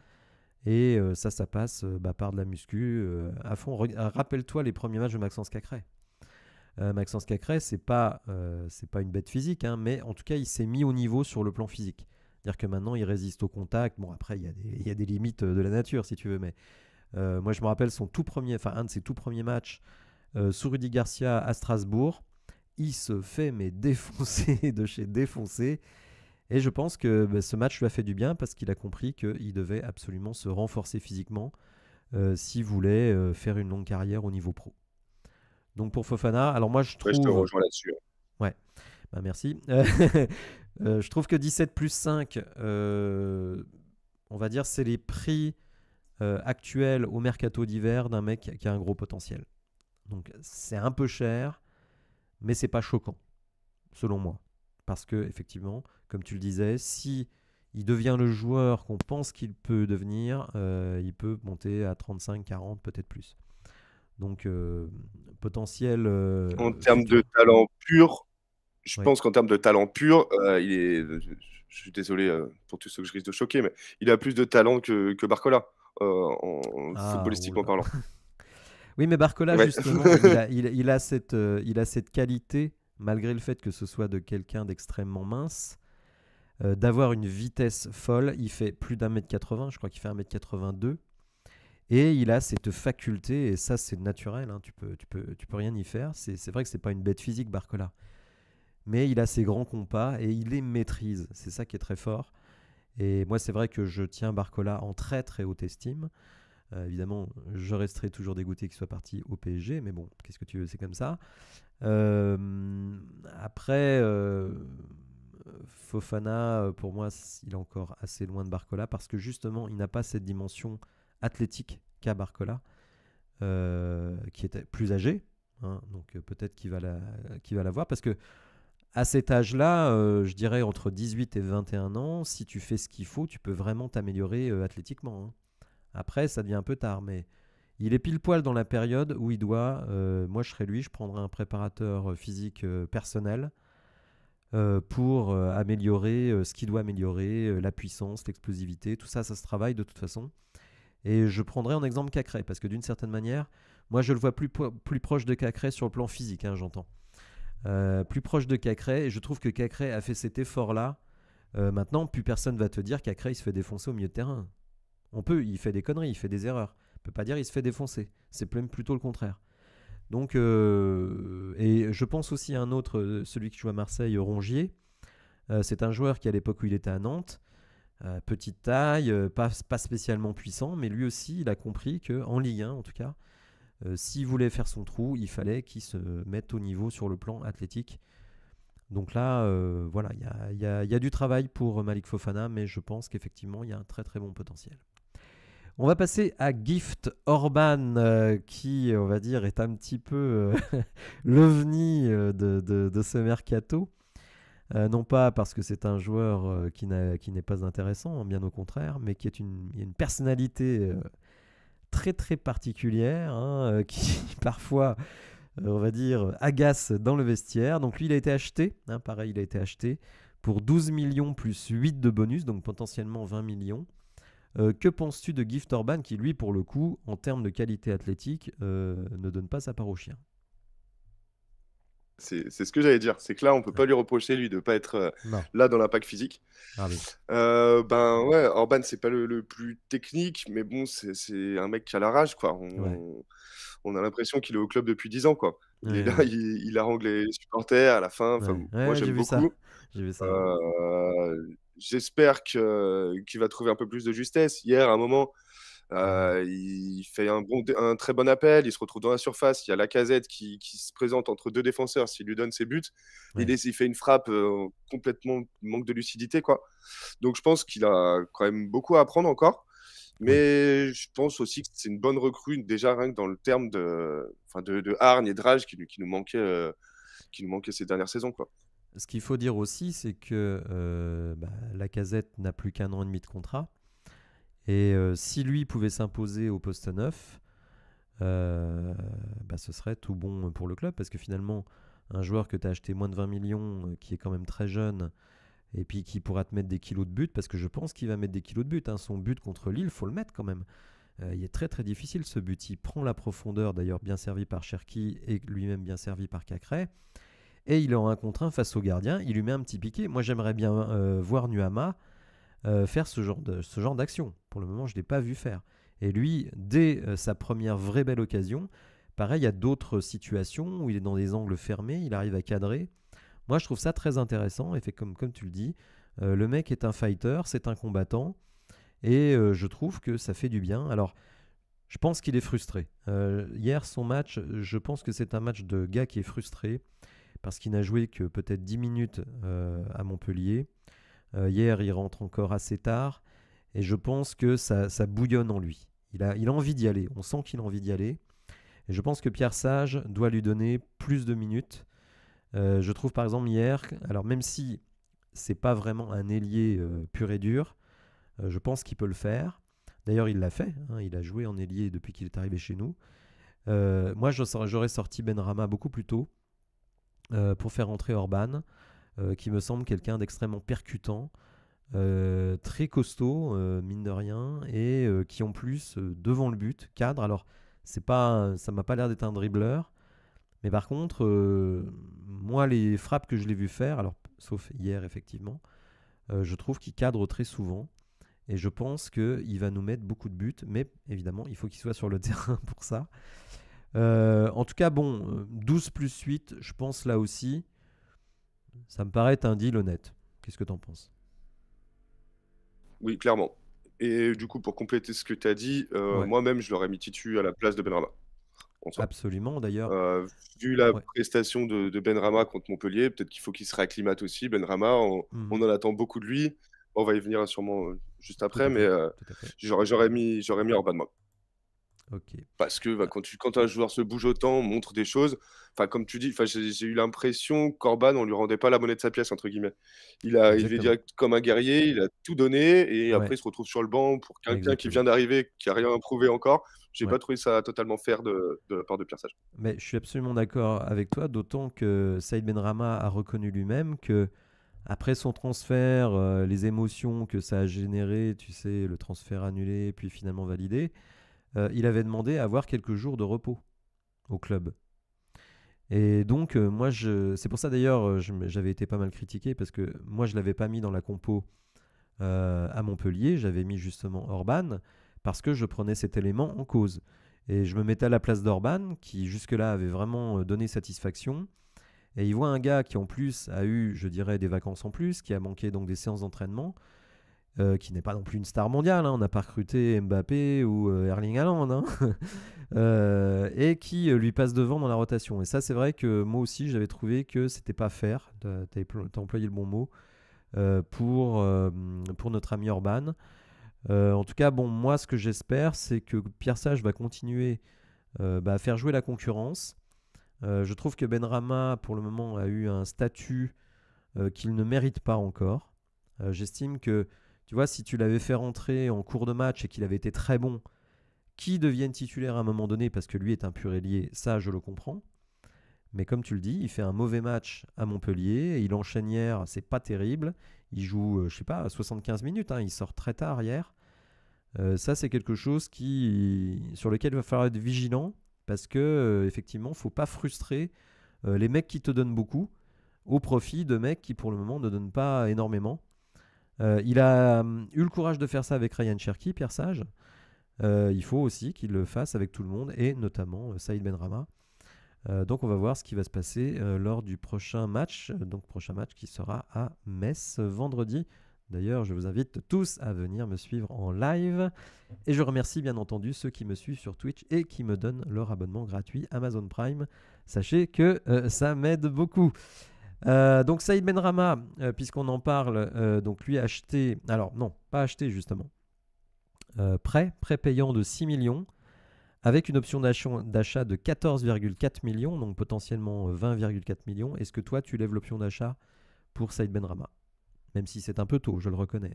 Et ça passe par de la muscu à fond. Rappelle-toi les premiers matchs de Maxence Cacré. Maxence Cacré, c'est pas une bête physique, hein, mais en tout cas, il s'est mis au niveau sur le plan physique. C'est-à-dire que maintenant, il résiste au contact. Bon, après, il y a des limites de la nature, si tu veux, mais moi, je me rappelle un de ses tout premiers matchs sous Rudy Garcia à Strasbourg. Il se fait mais défoncer de chez défoncé. Et je pense que ce match lui a fait du bien parce qu'il a compris qu'il devait absolument se renforcer physiquement s'il voulait faire une longue carrière au niveau pro. Donc pour Fofana, alors moi je Ouais, je te trouve... rejoins là-dessus. Ouais, merci. Je trouve que 17 plus 5, on va dire, c'est les prix actuels au mercato d'hiver d'un mec qui a un gros potentiel. Donc c'est un peu cher, mais c'est pas choquant, selon moi. Parce que, effectivement, comme tu le disais, si il devient le joueur qu'on pense qu'il peut devenir, il peut monter à 35, 40, peut-être plus. Donc, potentiel En termes de futur. talent pur, je Oui. pense qu'en termes de talent pur, il est. Je suis désolé pour tous ceux que je risque de choquer, mais il a plus de talent que Barcola, Ah, footballistiquement oula. parlant. Oui, mais Barcola, Ouais. justement, il a cette qualité, malgré le fait que ce soit de quelqu'un d'extrêmement mince, d'avoir une vitesse folle. Il fait plus d'1m80, je crois qu'il fait 1m82. Et il a cette faculté, et ça c'est naturel, hein, tu peux rien y faire. C'est vrai que c'est pas une bête physique, Barcola. Mais il a ses grands compas et il les maîtrise. C'est ça qui est très fort. Et moi, c'est vrai que je tiens Barcola en très très haute estime. Évidemment, je resterai toujours dégoûté qu'il soit parti au PSG, mais bon, qu'est-ce que tu veux, c'est comme ça. Après, Fofana, pour moi, il est encore assez loin de Barcola parce que justement, il n'a pas cette dimension athlétique qu'a Barcola, qui était plus âgé. Hein, donc peut-être qu'il va l'avoir parce que à cet âge-là, je dirais entre 18 et 21 ans, si tu fais ce qu'il faut, tu peux vraiment t'améliorer athlétiquement. Hein. Après, ça devient un peu tard, mais il est pile poil dans la période où il doit. Moi, je serais lui, je prendrais un préparateur physique personnel pour améliorer ce qu'il doit améliorer, la puissance, l'explosivité, tout ça, ça se travaille de toute façon. Et je prendrais en exemple Cacré, parce que d'une certaine manière, moi, je le vois plus proche de Cacré sur le plan physique, hein, j'entends. Plus proche de Cacré, et je trouve que Cacré a fait cet effort-là. Maintenant, plus personne va te dire Cacré, il se fait défoncer au milieu de terrain. Il fait des conneries, il fait des erreurs. On peut pas dire il se fait défoncer. C'est même plutôt le contraire. Donc, et je pense aussi à un autre, celui qui joue à Marseille, Rongier. C'est un joueur qui, à l'époque où il était à Nantes, petite taille, pas spécialement puissant, mais lui aussi, il a compris qu'en Ligue 1, en tout cas, s'il voulait faire son trou, il fallait qu'il se mette au niveau sur le plan athlétique. Donc là, voilà, il y a du travail pour Malik Fofana, mais je pense qu'effectivement, il y a un très très bon potentiel. On va passer à Gift Orban, qui, on va dire, est un petit peu l'ovni de ce mercato. Non pas parce que c'est un joueur qui n'est pas intéressant, hein, bien au contraire, mais qui est une personnalité très très particulière, hein, qui parfois, on va dire, agace dans le vestiaire. Donc lui, il a été acheté, hein, pareil, il a été acheté pour 12 millions plus 8 de bonus, donc potentiellement 20 millions. Que penses-tu de Gift Orban qui, lui, pour le coup, en termes de qualité athlétique, ne donne pas sa part au chien? C'est ce que j'allais dire. C'est que là, on peut Ouais. pas lui reprocher, lui, de pas être Non. là dans l'impact physique. Ah oui. Ben ouais, Orban, c'est pas le plus technique, mais bon, c'est un mec qui a la rage, quoi. Ouais. On a l'impression qu'il est au club depuis 10 ans, quoi. Il est Ouais, là, ouais. il harangue les supporters à la fin. Enfin, Ouais, moi, ouais, j'ai j'aime vu ça. beaucoup. J'ai vu ça. J'espère qu'il va trouver un peu plus de justesse. Hier, à un moment, Hmm. il fait un très bon appel, il se retrouve dans la surface, il y a Lacazette qui se présente entre deux défenseurs, s'il lui donne ses buts, Ouais. il fait une frappe complètement manque de lucidité, quoi. Donc je pense qu'il a quand même beaucoup à apprendre encore, Oui. mais je pense aussi que c'est une bonne recrue, déjà rien que dans le terme de hargne et de rage qui nous manquait ces dernières saisons, quoi. Ce qu'il faut dire aussi, c'est que Lacazette n'a plus qu'un an et demi de contrat. Et si lui pouvait s'imposer au poste 9, ce serait tout bon pour le club. Parce que finalement, un joueur que tu as acheté moins de 20 millions, qui est quand même très jeune, et puis qui pourra te mettre des kilos de but, parce que je pense qu'il va mettre des kilos de but, hein. Son but contre Lille, faut le mettre quand même. Il est très très difficile ce but. Il prend la profondeur, d'ailleurs bien servi par Cherki et lui-même bien servi par Cacré. Et il est en 1 contre 1 face au gardien. Il lui met un petit piqué. Moi j'aimerais bien voir Nuama faire ce genre d'action. Pour le moment, je ne l'ai pas vu faire. Et lui, dès sa première vraie belle occasion, pareil, il y a d'autres situations où il est dans des angles fermés, il arrive à cadrer. Moi, je trouve ça très intéressant. Et fait comme tu le dis, le mec est un fighter, c'est un combattant. Et je trouve que ça fait du bien. Alors, je pense qu'il est frustré. Hier, son match, je pense que c'est un match de gars qui est frustré parce qu'il n'a joué que peut-être 10 minutes à Montpellier. Hier, il rentre encore assez tard et je pense que ça bouillonne en lui. Il a envie d'y aller. On sent qu'il a envie d'y aller. Et je pense que Pierre Sage doit lui donner plus de minutes. Je trouve par exemple hier, alors même si c'est pas vraiment un ailier pur et dur, je pense qu'il peut le faire. D'ailleurs, il l'a fait, hein. Il a joué en ailier depuis qu'il est arrivé chez nous. Moi, j'aurais sorti Benrahma beaucoup plus tôt pour faire entrer Orban, qui me semble quelqu'un d'extrêmement percutant, très costaud, mine de rien, et qui en plus, devant le but, cadre. Alors, ça m'a pas l'air d'être un dribbleur, mais par contre, moi, les frappes que je l'ai vu faire, alors sauf hier effectivement, je trouve qu'il cadre très souvent. Et je pense qu'il va nous mettre beaucoup de buts, mais évidemment, il faut qu'il soit sur le terrain pour ça. En tout cas, bon, 12 plus 8, je pense là aussi, ça me paraît être un deal honnête. Qu'est-ce que tu en penses? Oui, clairement. Et du coup, pour compléter ce que tu as dit, Ouais, moi-même, je l'aurais mis Titu à la place de Benrahma, en soi. absolument d'ailleurs. Heu, Vu la Ouais. prestation de Benrahma contre Montpellier, peut-être qu'il faut qu'il se réacclimate aussi. Benrahma, on Mhm. en attend beaucoup de lui. On va y venir sûrement, juste Tout après, à mais fait, tout à fait. j'aurais mis Orban, moi. Ok. Parce que, bah, Ah, quand un joueur se bouge autant, montre des choses, enfin, comme tu dis, enfin, j'ai eu l'impression qu'Orban, on lui rendait pas la monnaie de sa pièce, entre guillemets. Il est arrivé exactement. direct comme un guerrier, il a tout donné et Ouais, après il se retrouve sur le banc pour quelqu'un qui exactement. vient d'arriver, qui a rien prouvé encore. J'ai Ouais. pas trouvé ça totalement fair de la part de Pierre Sage. Mais je suis absolument d'accord avec toi, d'autant que Saïd Benrahma a reconnu lui-même que après son transfert, les émotions que ça a généré, tu sais, le transfert annulé puis finalement validé, il avait demandé à avoir quelques jours de repos au club. Et donc, c'est pour ça d'ailleurs, j'avais été pas mal critiqué parce que moi, je l'avais pas mis dans la compo à Montpellier, j'avais mis justement Orban parce que je prenais cet élément en cause. Et je me mettais à la place d'Orban qui jusque-là avait vraiment donné satisfaction. Et il voit un gars qui en plus a eu, je dirais, des vacances en plus, qui a manqué donc des séances d'entraînement, qui n'est pas non plus une star mondiale, hein. On n'a pas recruté Mbappé ou Erling Haaland, hein. Et qui lui passe devant dans la rotation. Et ça, c'est vrai que moi aussi, j'avais trouvé que c'était pas fair. Tu as employé le bon mot pour notre ami Orban. En tout cas, bon, moi, ce que j'espère, c'est que Pierre Sage va continuer à faire jouer la concurrence. Je trouve que Benrahma, pour le moment, a eu un statut qu'il ne mérite pas encore. J'estime que, tu vois, si tu l'avais fait rentrer en cours de match et qu'il avait été très bon, qu'il devienne titulaire à un moment donné parce que lui est un pur ailier, ça je le comprends. Mais comme tu le dis, il fait un mauvais match à Montpellier, et il enchaîne hier, c'est pas terrible. Il joue, je sais pas, 75 minutes, hein, il sort très tard hier. Ça, c'est quelque chose sur lequel il va falloir être vigilant parce que, effectivement, faut pas frustrer les mecs qui te donnent beaucoup au profit de mecs qui, pour le moment, ne donnent pas énormément. Il a eu le courage de faire ça avec Ryan Cherki, Pierre Sage. Il faut aussi qu'il le fasse avec tout le monde et notamment Saïd Benrahma. Donc on va voir ce qui va se passer lors du prochain match. Donc prochain match qui sera à Metz vendredi. D'ailleurs, je vous invite tous à venir me suivre en live. Et je remercie bien entendu ceux qui me suivent sur Twitch et qui me donnent leur abonnement gratuit Amazon Prime. Sachez que ça m'aide beaucoup. Donc Saïd Benrahma, puisqu'on en parle, donc lui a acheté, alors non, pas acheté justement, prêt payant de 6 millions avec une option d'achat de 14,4 millions, donc potentiellement 20,4 millions. Est-ce que toi, tu lèves l'option d'achat pour Saïd Benrahma? Même si c'est un peu tôt, je le reconnais.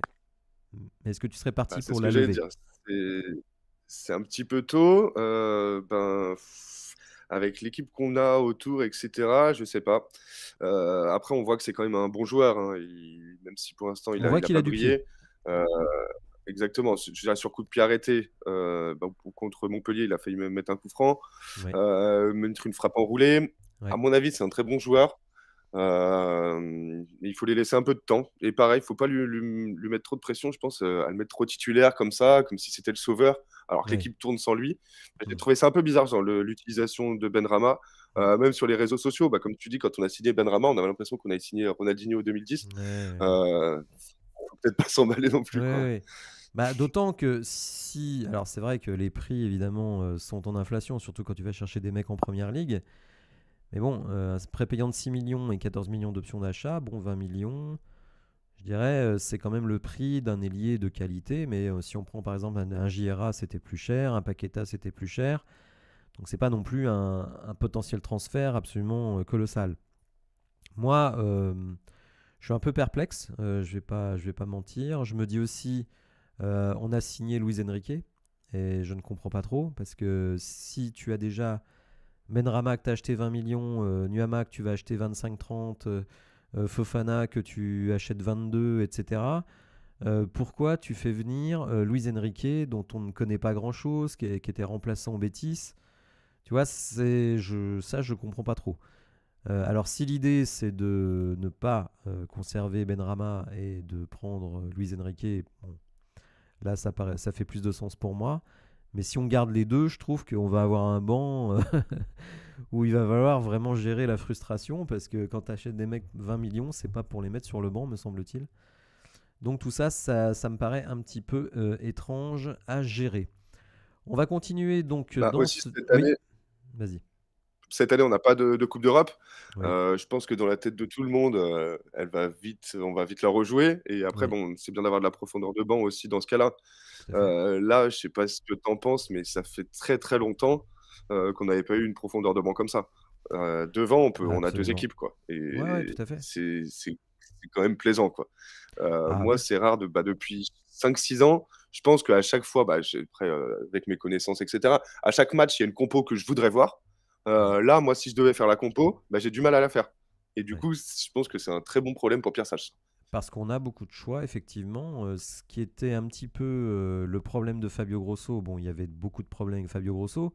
Mais est-ce que tu serais Bah, parti c'est pour ce que la j'allais lever? dire. C'est c'est un petit peu tôt, avec l'équipe qu'on a autour et cetera, je sais pas. Après on voit que c'est quand même un bon joueur, hein. si pour l'instant On voit il a qu'il a pas du pied. brillé. Heu, Exactement, sur coup de pied arrêté, bah, contre Montpellier, il a failli me mettre un coup franc, Ouais, mettre une frappe enroulée. À ouais, mon avis, c'est un très bon joueur. Il faut lui laisser un peu de temps et pareil, il faut pas lui mettre trop de pression, je pense, à le mettre trop titulaire comme ça, comme si c'était le sauveur, alors que ouais. l'équipe tourne sans lui. J'ai Mmh, trouvé ça un peu bizarre, genre l'utilisation de Benrahma, mmh. même sur les réseaux sociaux, bah, comme tu dis, quand on a signé Benrahma, on avait l'impression qu'on avait signé Ronaldinho 2010. Ouais, ouais. Faut peut-être pas s'emballer non Ouais, plus, quoi. ouais. Bah, d'autant que si alors c'est vrai que les prix évidemment, sont en inflation, surtout quand tu vas chercher des mecs en première ligue. Mais bon, un prépayant de 6 millions et 14 millions d'options d'achat, bon 20 millions, je dirais, c'est quand même le prix d'un ailier de qualité. Mais si on prend par exemple un JRA, c'était plus cher, un Paqueta, c'était plus cher. Donc c'est pas non plus un potentiel transfert absolument colossal. Moi, je suis un peu perplexe, je vais pas mentir. Je me dis aussi, on a signé Luis Enrique et je ne comprends pas trop parce que si tu as déjà Benrahma que tu as acheté 20 millions, Nuama que tu vas acheter 25-30, Fofana que tu achètes 22, etc. Pourquoi tu fais venir Luis Enrique dont on ne connaît pas grand-chose, qui était remplaçant au Betis. Tu vois, ça je comprends pas trop. Alors si l'idée c'est de ne pas conserver Benrahma et de prendre Luis Enrique, bon, là ça fait plus de sens pour moi. Mais si on garde les deux, je trouve qu'on va avoir un banc où il va falloir vraiment gérer la frustration parce que quand tu achètes des mecs 20 millions, c'est pas pour les mettre sur le banc, me semble-t-il. Donc tout ça, ça me paraît un petit peu étrange à gérer. On va continuer donc Bah, dans aussi ce... cette Oui, année vas-y. Cette année, on n'a pas de coupe d'Europe. Oui, Je pense que dans la tête de tout le monde, on va vite la rejouer et après oui, bon, c'est bien d'avoir de la profondeur de banc aussi dans ce cas-là. tout à fait. Là, je sais pas ce que tu en penses, mais ça fait très, très longtemps, qu'on n'avait pas eu une profondeur de banc comme ça. Devant, on a 2 Absolument. équipes, quoi Ouais, ouais, et tout à fait. c'est quand même plaisant, quoi. Ah Moi, oui, c'est rare depuis 5 6 ans. Je pense qu'à chaque fois, bah, après, avec mes connaissances et cetera, à chaque match, il y a une compo que je voudrais voir. mm, Là, moi, si je devais faire la compo, bah, j'ai du mal à la faire et du ouais. coup, je pense que c'est un très bon problème pour Pierre Sage. Parce qu'on a beaucoup de choix, effectivement. Ce qui était un petit peu le problème de Fabio Grosso, bon, il y avait beaucoup de problèmes avec Fabio Grosso,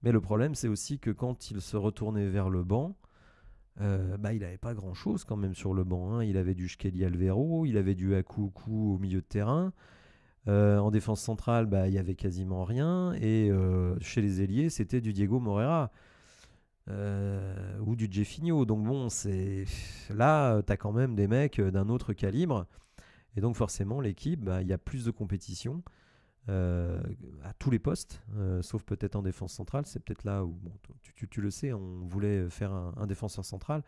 mais le problème, c'est aussi que quand il se retournait vers le banc, bah, il n'avait pas grand-chose quand même sur le banc, hein. Il avait du Shkeli Alvero, il avait du Akoukou au milieu de terrain. En défense centrale, bah, il y avait quasiment rien. Et chez les ailiers, c'était du Diego Moreira ou du Jeffinho. Donc bon, là, tu as quand même des mecs d'un autre calibre. Et donc forcément, l'équipe, bah, il y a plus de compétition euh, à tous les postes, sauf peut-être en défense centrale. C'est peut-être là où, bon, tu le sais, on voulait faire un défenseur central.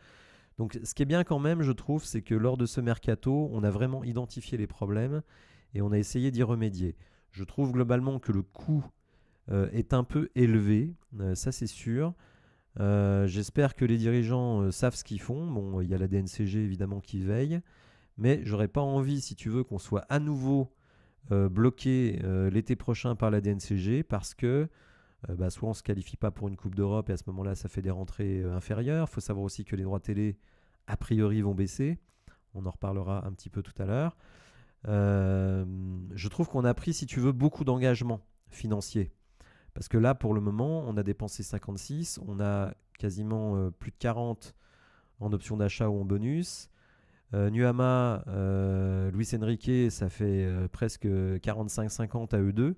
Donc ce qui est bien quand même, je trouve, c'est que lors de ce mercato, on a vraiment identifié les problèmes et on a essayé d'y remédier. Je trouve globalement que le coût est un peu élevé, ça c'est sûr. J'espère que les dirigeants savent ce qu'ils font. Bon, il y a la DNCG évidemment qui veille, mais j'aurais pas envie, si tu veux, qu'on soit à nouveau bloqué l'été prochain par la DNCG parce que bah, soit on ne se qualifie pas pour une Coupe d'Europe et à ce moment-là, ça fait des rentrées inférieures. Il faut savoir aussi que les droits télé, a priori, vont baisser. On en reparlera un petit peu tout à l'heure. Je trouve qu'on a pris, si tu veux, beaucoup d'engagements financiers. Parce que là, pour le moment, on a dépensé 56, on a quasiment plus de 40 en option d'achat ou en bonus. Nuama, Luis Enrique, ça fait presque 45-50 à eux deux.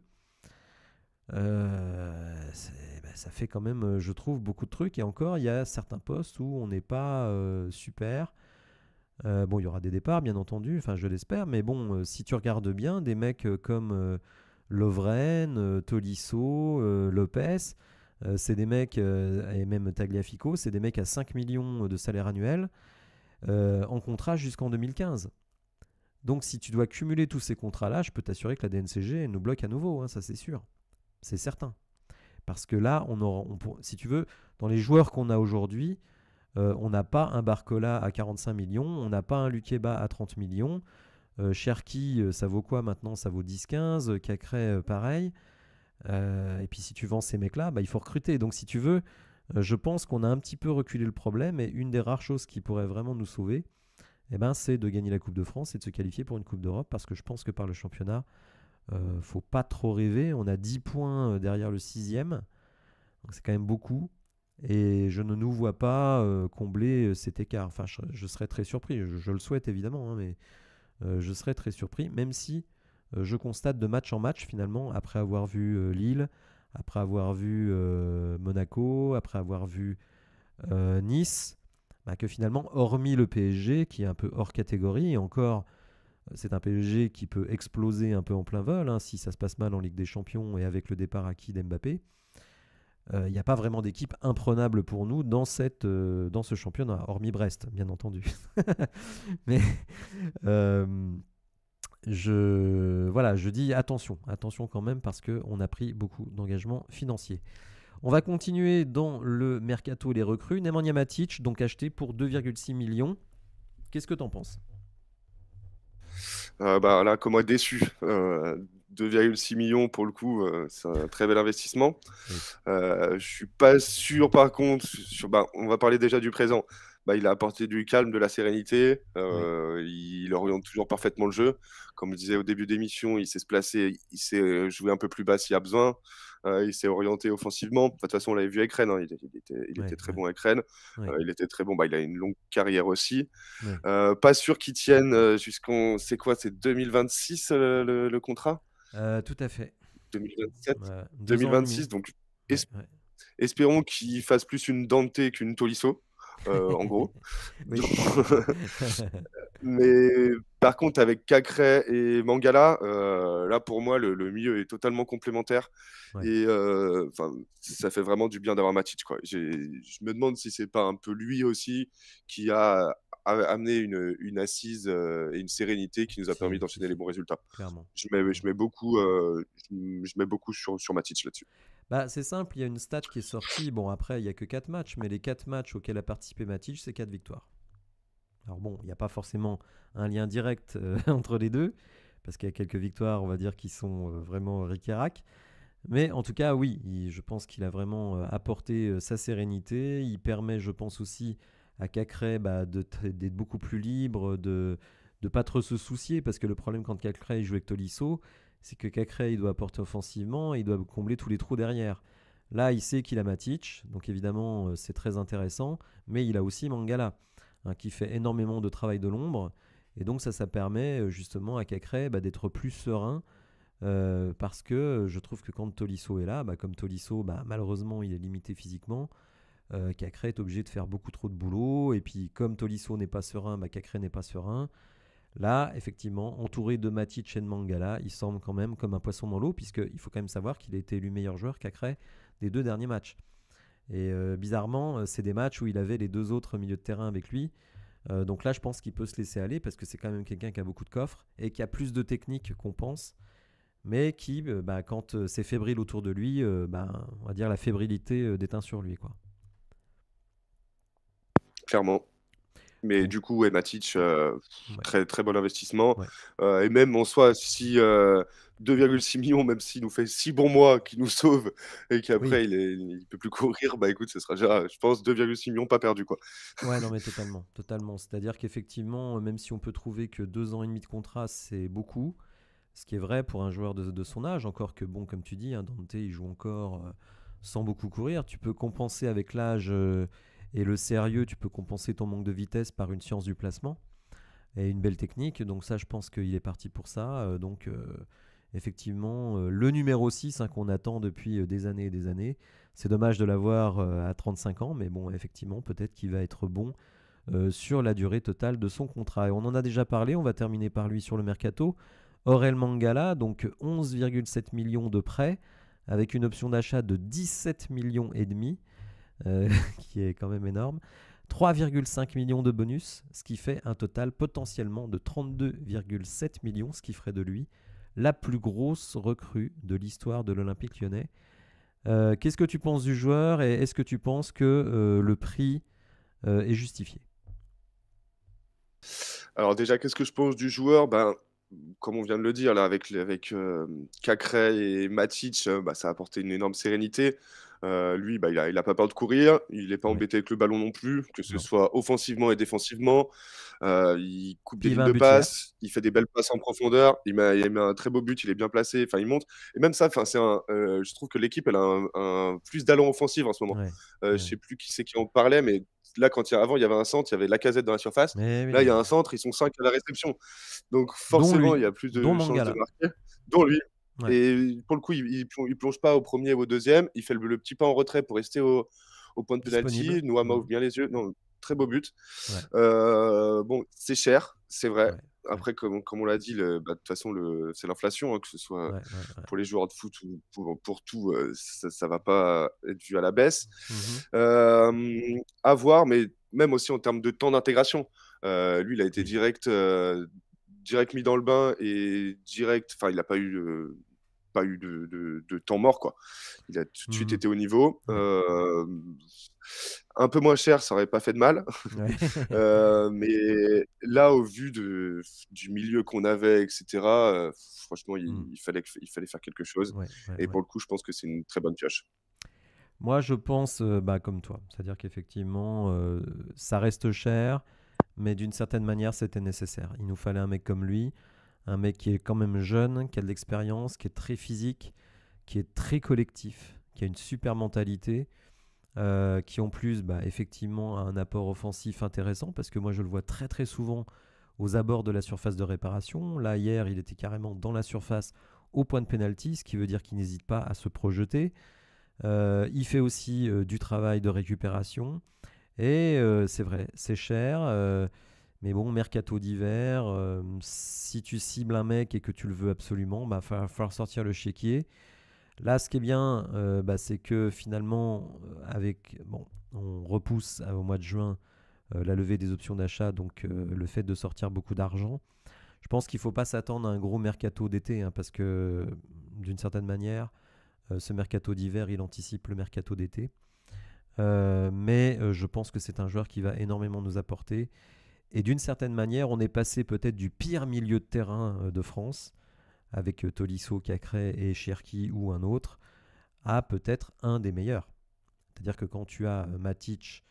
Ça fait quand même, je trouve, beaucoup de trucs. Et encore, il y a certains postes où on n'est pas super. Bon, il y aura des départs, bien entendu, enfin je l'espère, mais bon, si tu regardes bien, des mecs comme Lovren, Tolisso, Lopez, c'est des mecs, et même Tagliafico, c'est des mecs à 5 millions de salaire annuel en contrat jusqu'en 2015. Donc si tu dois cumuler tous ces contrats-là, je peux t'assurer que la DNCG elle nous bloque à nouveau, hein, ça c'est sûr, c'est certain. Parce que là, si tu veux, dans les joueurs qu'on a aujourd'hui, on n'a pas un Barcola à 45 millions, on n'a pas un Lukeba à 30 millions. Cherki, ça vaut quoi maintenant? Ça vaut 10-15. Cacré, pareil. Et puis si tu vends ces mecs-là, bah, il faut recruter. Donc si tu veux, je pense qu'on a un petit peu reculé le problème. Et une des rares choses qui pourrait vraiment nous sauver, eh ben, c'est de gagner la Coupe de France et de se qualifier pour une Coupe d'Europe, parce que je pense que par le championnat, faut pas trop rêver. On a 10 points derrière le sixième, donc c'est quand même beaucoup. Et je ne nous vois pas combler cet écart. Enfin, je serais très surpris. Je le souhaite évidemment, hein, mais je serais très surpris, même si je constate de match en match finalement, après avoir vu Lille, après avoir vu Monaco, après avoir vu Nice, bah, que finalement, hormis le PSG, qui est un peu hors catégorie, et encore, c'est un PSG qui peut exploser un peu en plein vol, hein, si ça se passe mal en Ligue des Champions et avec le départ acquis d'Mbappé. Il n'y a pas vraiment d'équipe imprenable pour nous dans ce championnat, hormis Brest, bien entendu. Mais euh, voilà, je dis attention, attention quand même, parce qu'on a pris beaucoup d'engagements financiers. On va continuer dans le mercato et les recrues. Nemanja Matic, donc acheté pour 2,6 millions. Qu'est-ce que tu en penses? Bah, là, comment être déçu 2,6 millions pour le coup, c'est un très bel investissement. Oui, Je suis pas sûr par contre, bah, on va parler déjà du présent. Bah, il a apporté du calme, de la sérénité, oui, il oriente toujours parfaitement le jeu. Comme je disais au début d'émission, il sait se placer, il sait jouer un peu plus bas s'il y a besoin, il s'est orienté offensivement. De toute façon, on l'avait vu avec Rennes, hein, il était oui, très oui, bon avec Rennes, oui, il était très bon, bah, il a une longue carrière aussi. oui. Pas sûr qu'il tienne jusqu'en, c'est quoi, c'est 2026 le contrat? Tout à fait. 2027? 2 ans et 2026, demi. donc Ouais, ouais. espérons qu'il fasse plus une Dante qu'une Tolisso, en gros. Oui. Mais par contre, avec Cacré et Mangala, là, pour moi, le milieu est totalement complémentaire Ouais. et enfin, ça fait vraiment du bien d'avoir Matic, quoi. Je me demande si c'est pas un peu lui aussi qui a amené une assise et une sérénité qui nous a permis Si, si, d'enchaîner les si, bons résultats. clairement. Je Clairement. mets beaucoup, je mets beaucoup sur Matic là-dessus. Bah, c'est simple, il y a une stat qui est sortie. Bon, après, il n'y a que 4 matchs, mais les 4 matchs auxquels a participé Matic, c'est 4 victoires. Alors bon, il n'y a pas forcément un lien direct entre les deux, parce qu'il y a quelques victoires, on va dire, qui sont vraiment ric-rac. Mais en tout cas, oui, je pense qu'il a vraiment apporté sa sérénité. Il permet, je pense aussi, à Cacré bah, d'être beaucoup plus libre, de ne pas trop se soucier, parce que le problème quand Cacré joue avec Tolisso, c'est que Cacré il doit apporter offensivement et il doit combler tous les trous derrière. Là, il sait qu'il a Matic, donc évidemment, c'est très intéressant, mais il a aussi Mangala, hein, qui fait énormément de travail de l'ombre. Et donc ça permet justement à Cacré bah, d'être plus serein parce que je trouve que quand Tolisso est là, bah, comme Tolisso, bah, malheureusement, il est limité physiquement, Cacré est obligé de faire beaucoup trop de boulot. Et puis, comme Tolisso n'est pas serein, bah, Cacré n'est pas serein. Là, effectivement, entouré de Matic et de Mangala, il semble quand même comme un poisson dans l'eau, puisqu'il faut quand même savoir qu'il a été élu meilleur joueur Cacré des 2 derniers matchs. Et bizarrement, c'est des matchs où il avait les 2 autres milieux de terrain avec lui. Donc là, je pense qu'il peut se laisser aller parce que c'est quand même quelqu'un qui a beaucoup de coffres et qui a plus de technique qu'on pense, mais qui, bah, quand c'est fébrile autour de lui, bah, on va dire la fébrilité déteint sur lui, quoi. Clairement. Mais Donc, du coup, ouais, Matic, ouais, très, très bon investissement. ouais, Et même en soi, si 2,6 millions, même s'il nous fait 6 bons mois, qu'il nous sauve et oui, qu'après il peut plus courir, bah écoute, ce sera déjà, je pense, 2,6 millions pas perdus, quoi. ouais, non, mais totalement, totalement. C'est-à-dire qu'effectivement, même si on peut trouver que 2 ans et demi de contrat, c'est beaucoup, ce qui est vrai pour un joueur de son âge, encore que, bon, comme tu dis, hein, Dante, il joue encore sans beaucoup courir. Tu peux compenser avec l'âge et le sérieux, tu peux compenser ton manque de vitesse par une science du placement et une belle technique. Donc ça, je pense qu'il est parti pour ça. Donc effectivement, le numéro 6 hein, qu'on attend depuis des années et des années. C'est dommage de l'avoir à 35 ans, mais bon, effectivement, peut-être qu'il va être bon sur la durée totale de son contrat. Et on en a déjà parlé, on va terminer par lui sur le mercato. Aurel Mangala, donc 11,7 millions de prêts, avec une option d'achat de 17 millions et demi, qui est quand même énorme. 3,5 millions de bonus, ce qui fait un total potentiellement de 32,7 millions, ce qui ferait de lui la plus grosse recrue de l'histoire de l'Olympique lyonnais. Qu'est-ce que tu penses du joueur et est-ce que tu penses que le prix est justifié? Alors déjà, qu'est-ce que je pense du joueur? Ben, comme on vient de le dire, là, avec Cacré et Matic, bah, ça a apporté une énorme sérénité. Lui, bah, il a pas peur de courir, il est pas Ouais, embêté avec le ballon non plus, que ce non. soit offensivement et défensivement. Il coupe des Puis il met lignes un de but hier. passe, il fait des belles passes en profondeur, il met un très beau but, il est bien placé, enfin il monte et même ça, enfin je trouve que l'équipe elle a un plus d'allant offensif en ce moment. Ouais, Je ouais. sais plus qui c'est qui en parlait, mais là avant il y avait un centre, il y avait Lacazette dans la surface. Mais Là, il y a oui, un centre, ils sont 5 à la réception. Donc dont forcément, il lui, y a plus dont de chances de Mangala. marquer, dont lui. Ouais, Et pour le coup, il plonge pas au premier ou au deuxième. Il fait le petit pas en retrait pour rester au point de disponible. pénalty. Noama Mmh. ouvre bien les yeux. Non, très beau but. Ouais, Bon, c'est cher, c'est vrai. ouais, ouais, Après, comme on l'a dit, bah, de toute façon, c'est l'inflation, hein, que ce soit ouais, ouais, ouais. pour les joueurs de foot ou pour tout, ça va pas être vu à la baisse. Mmh. À voir, mais même aussi en termes de temps d'intégration. Lui, il a été Oui. direct mis dans le bain et direct, enfin, il n'a pas eu de temps mort, quoi. Il a tout de suite Mmh. été au niveau. Ouais, Un peu moins cher, ça aurait pas fait de mal. ouais. Mais là, au vu du milieu qu'on avait, etc., franchement, Mmh. il fallait faire quelque chose. Ouais, ouais, Et ouais. pour le coup, je pense que c'est une très bonne pioche. Moi, je pense, bah, comme toi. C'est-à-dire qu'effectivement, ça reste cher, mais d'une certaine manière, c'était nécessaire. Il nous fallait un mec comme lui, un mec qui est quand même jeune, qui a de l'expérience, qui est très physique, qui est très collectif, qui a une super mentalité, qui en plus, bah, effectivement, a un apport offensif intéressant, parce que moi, je le vois très très souvent aux abords de la surface de réparation. Là, hier, il était carrément dans la surface au point de pénalty, ce qui veut dire qu'il n'hésite pas à se projeter. Il fait aussi du travail de récupération. Et c'est vrai, c'est cher. Mais bon, mercato d'hiver, si tu cibles un mec et que tu le veux absolument, bah, va falloir sortir le chéquier. Là, ce qui est bien, bah, c'est que finalement, bon, on repousse au mois de juin la levée des options d'achat, donc le fait de sortir beaucoup d'argent. Je pense qu'il ne faut pas s'attendre à un gros mercato d'été, hein, parce que d'une certaine manière, ce mercato d'hiver, il anticipe le mercato d'été. Mais je pense que c'est un joueur qui va énormément nous apporter. Et d'une certaine manière, on est passé peut-être du pire milieu de terrain de France, avec Tolisso, Cacré et Cherki ou un autre, à peut-être un des meilleurs. C'est-à-dire que quand tu as Matic,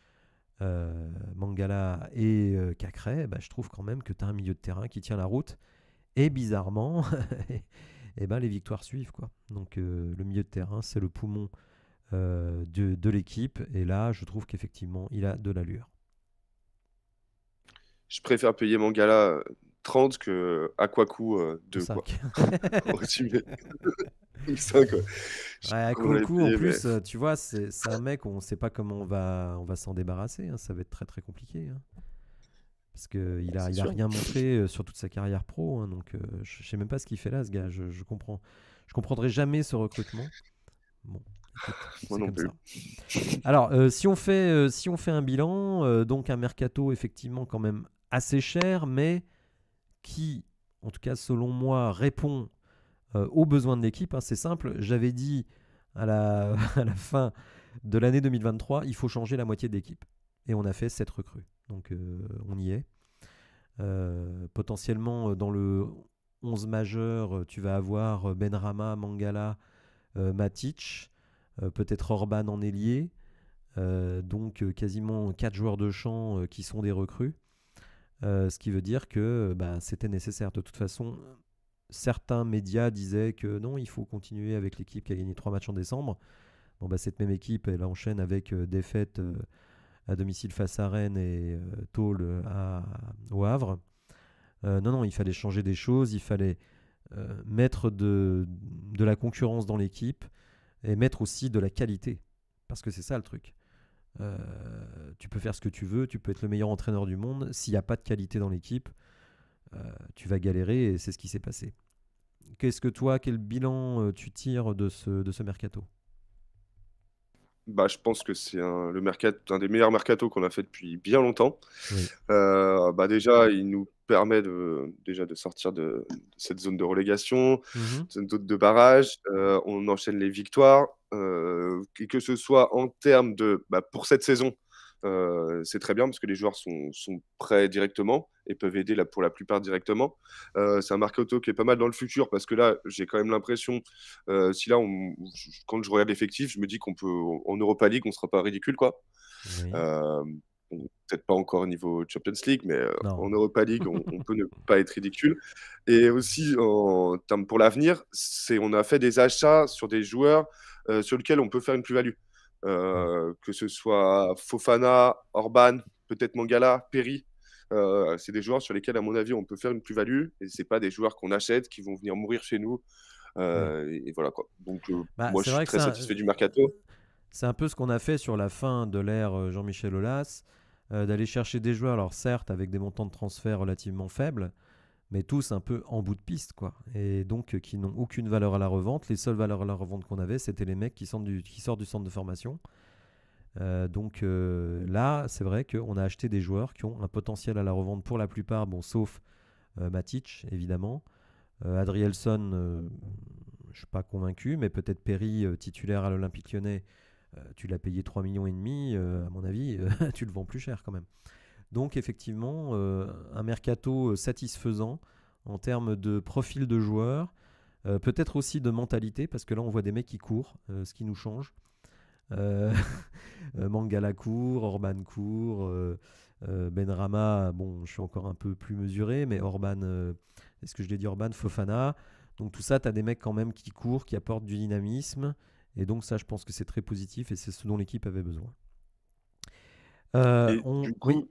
Mangala et Cacré, bah, je trouve quand même que tu as un milieu de terrain qui tient la route. Et bizarrement, et ben, les victoires suivent, quoi. Donc le milieu de terrain, c'est le poumon de l'équipe. Et là, je trouve qu'effectivement, il a de l'allure. Je préfère payer Mangala 30 que Aquaku 2, quoi. 5. En résumé. Ou 5, ouais. Je sais Ouais, pas à combien on l'avait Kouakou, en payé, mais plus, tu vois, c'est un mec, on ne sait pas comment on va s'en débarrasser, hein. Ça va être très très compliqué, hein. Parce qu'il a, c'est il a sûr. rien montré sur toute sa carrière pro, hein. Donc je sais même pas ce qu'il fait là, ce gars. Je comprendrai jamais ce recrutement. Bon, écoute, Moi c'est non comme plus. ça. Alors, si on fait un bilan, donc un mercato effectivement quand même assez cher, mais qui, en tout cas selon moi, répond aux besoins de l'équipe, hein. C'est simple, j'avais dit à la fin de l'année 2023, il faut changer la moitié de l'équipe. Et on a fait 7 recrues. Donc on y est. Potentiellement, dans le 11 majeur, tu vas avoir Benrahma, Mangala, Matic, peut-être Orban en ailier. Donc quasiment 4 joueurs de champ qui sont des recrues. Ce qui veut dire que bah, c'était nécessaire. De toute façon, certains médias disaient que non, il faut continuer avec l'équipe qui a gagné 3 matchs en décembre. Bon, bah, cette même équipe, elle enchaîne avec défaite à domicile face à Rennes et Tôle au Havre. Non, non, il fallait changer des choses, il fallait mettre de la concurrence dans l'équipe et mettre aussi de la qualité. Parce que c'est ça le truc. Euh, Tu peux faire ce que tu veux, tu peux être le meilleur entraîneur du monde. S'il n'y a pas de qualité dans l'équipe, tu vas galérer et c'est ce qui s'est passé. Quel bilan tu tires de ce mercato? Bah, je pense que c'est un des meilleurs mercatos qu'on a fait depuis bien longtemps. Oui. Bah, déjà, il nous permet déjà de sortir de cette zone de relégation, Mhm. zone de barrage. On enchaîne les victoires. Et que ce soit en termes de, bah, pour cette saison, c'est très bien parce que les joueurs sont prêts directement et peuvent aider pour la plupart directement. C'est un mercato qui est pas mal dans le futur parce que là, j'ai quand même l'impression, si là, quand je regarde l'effectif, je me dis qu'on peut, en Europa League, on sera pas ridicule, quoi. Oui. Euh, bon, peut-être pas encore au niveau Champions League, mais en Non. Europa League, on peut ne pas être ridicule. Et aussi, en termes pour l'avenir, on a fait des achats sur des joueurs sur lesquels on peut faire une plus-value. Oui. Que ce soit Fofana, Orban, peut-être Mangala, Perry. C'est des joueurs sur lesquels, à mon avis, on peut faire une plus-value. Et c'est pas des joueurs qu'on achète, qui vont venir mourir chez nous. Oui. Et voilà quoi. Donc, Bah, moi, je c'est suis vrai que très satisfait du mercato. c'est un peu ce qu'on a fait sur la fin de l'ère Jean-Michel Aulas, d'aller chercher des joueurs, alors certes avec des montants de transfert relativement faibles, mais tous un peu en bout de piste, quoi. Et donc qui n'ont aucune valeur à la revente. Les seules valeurs à la revente qu'on avait, c'était les mecs qui sortent du centre de formation. Donc là, c'est vrai qu'on a acheté des joueurs qui ont un potentiel à la revente pour la plupart, bon, sauf Matic, évidemment. Adrielson, je ne suis pas convaincu, mais peut-être Perry, titulaire à l'Olympique Lyonnais, tu l'as payé 3,5 millions, à mon avis, tu le vends plus cher quand même. Donc effectivement, un mercato satisfaisant en termes de profil de joueurs, peut-être aussi de mentalité, parce que là on voit des mecs qui courent, ce qui nous change. Euh, Mangala court, Orban court, Benrahma, bon, je suis encore un peu plus mesuré, mais Orban, est-ce que je l'ai dit Orban, Fofana. Donc tout ça, tu as des mecs quand même qui courent, qui apportent du dynamisme. Et donc ça, je pense que c'est très positif et c'est ce dont l'équipe avait besoin. Et du Oui, coup,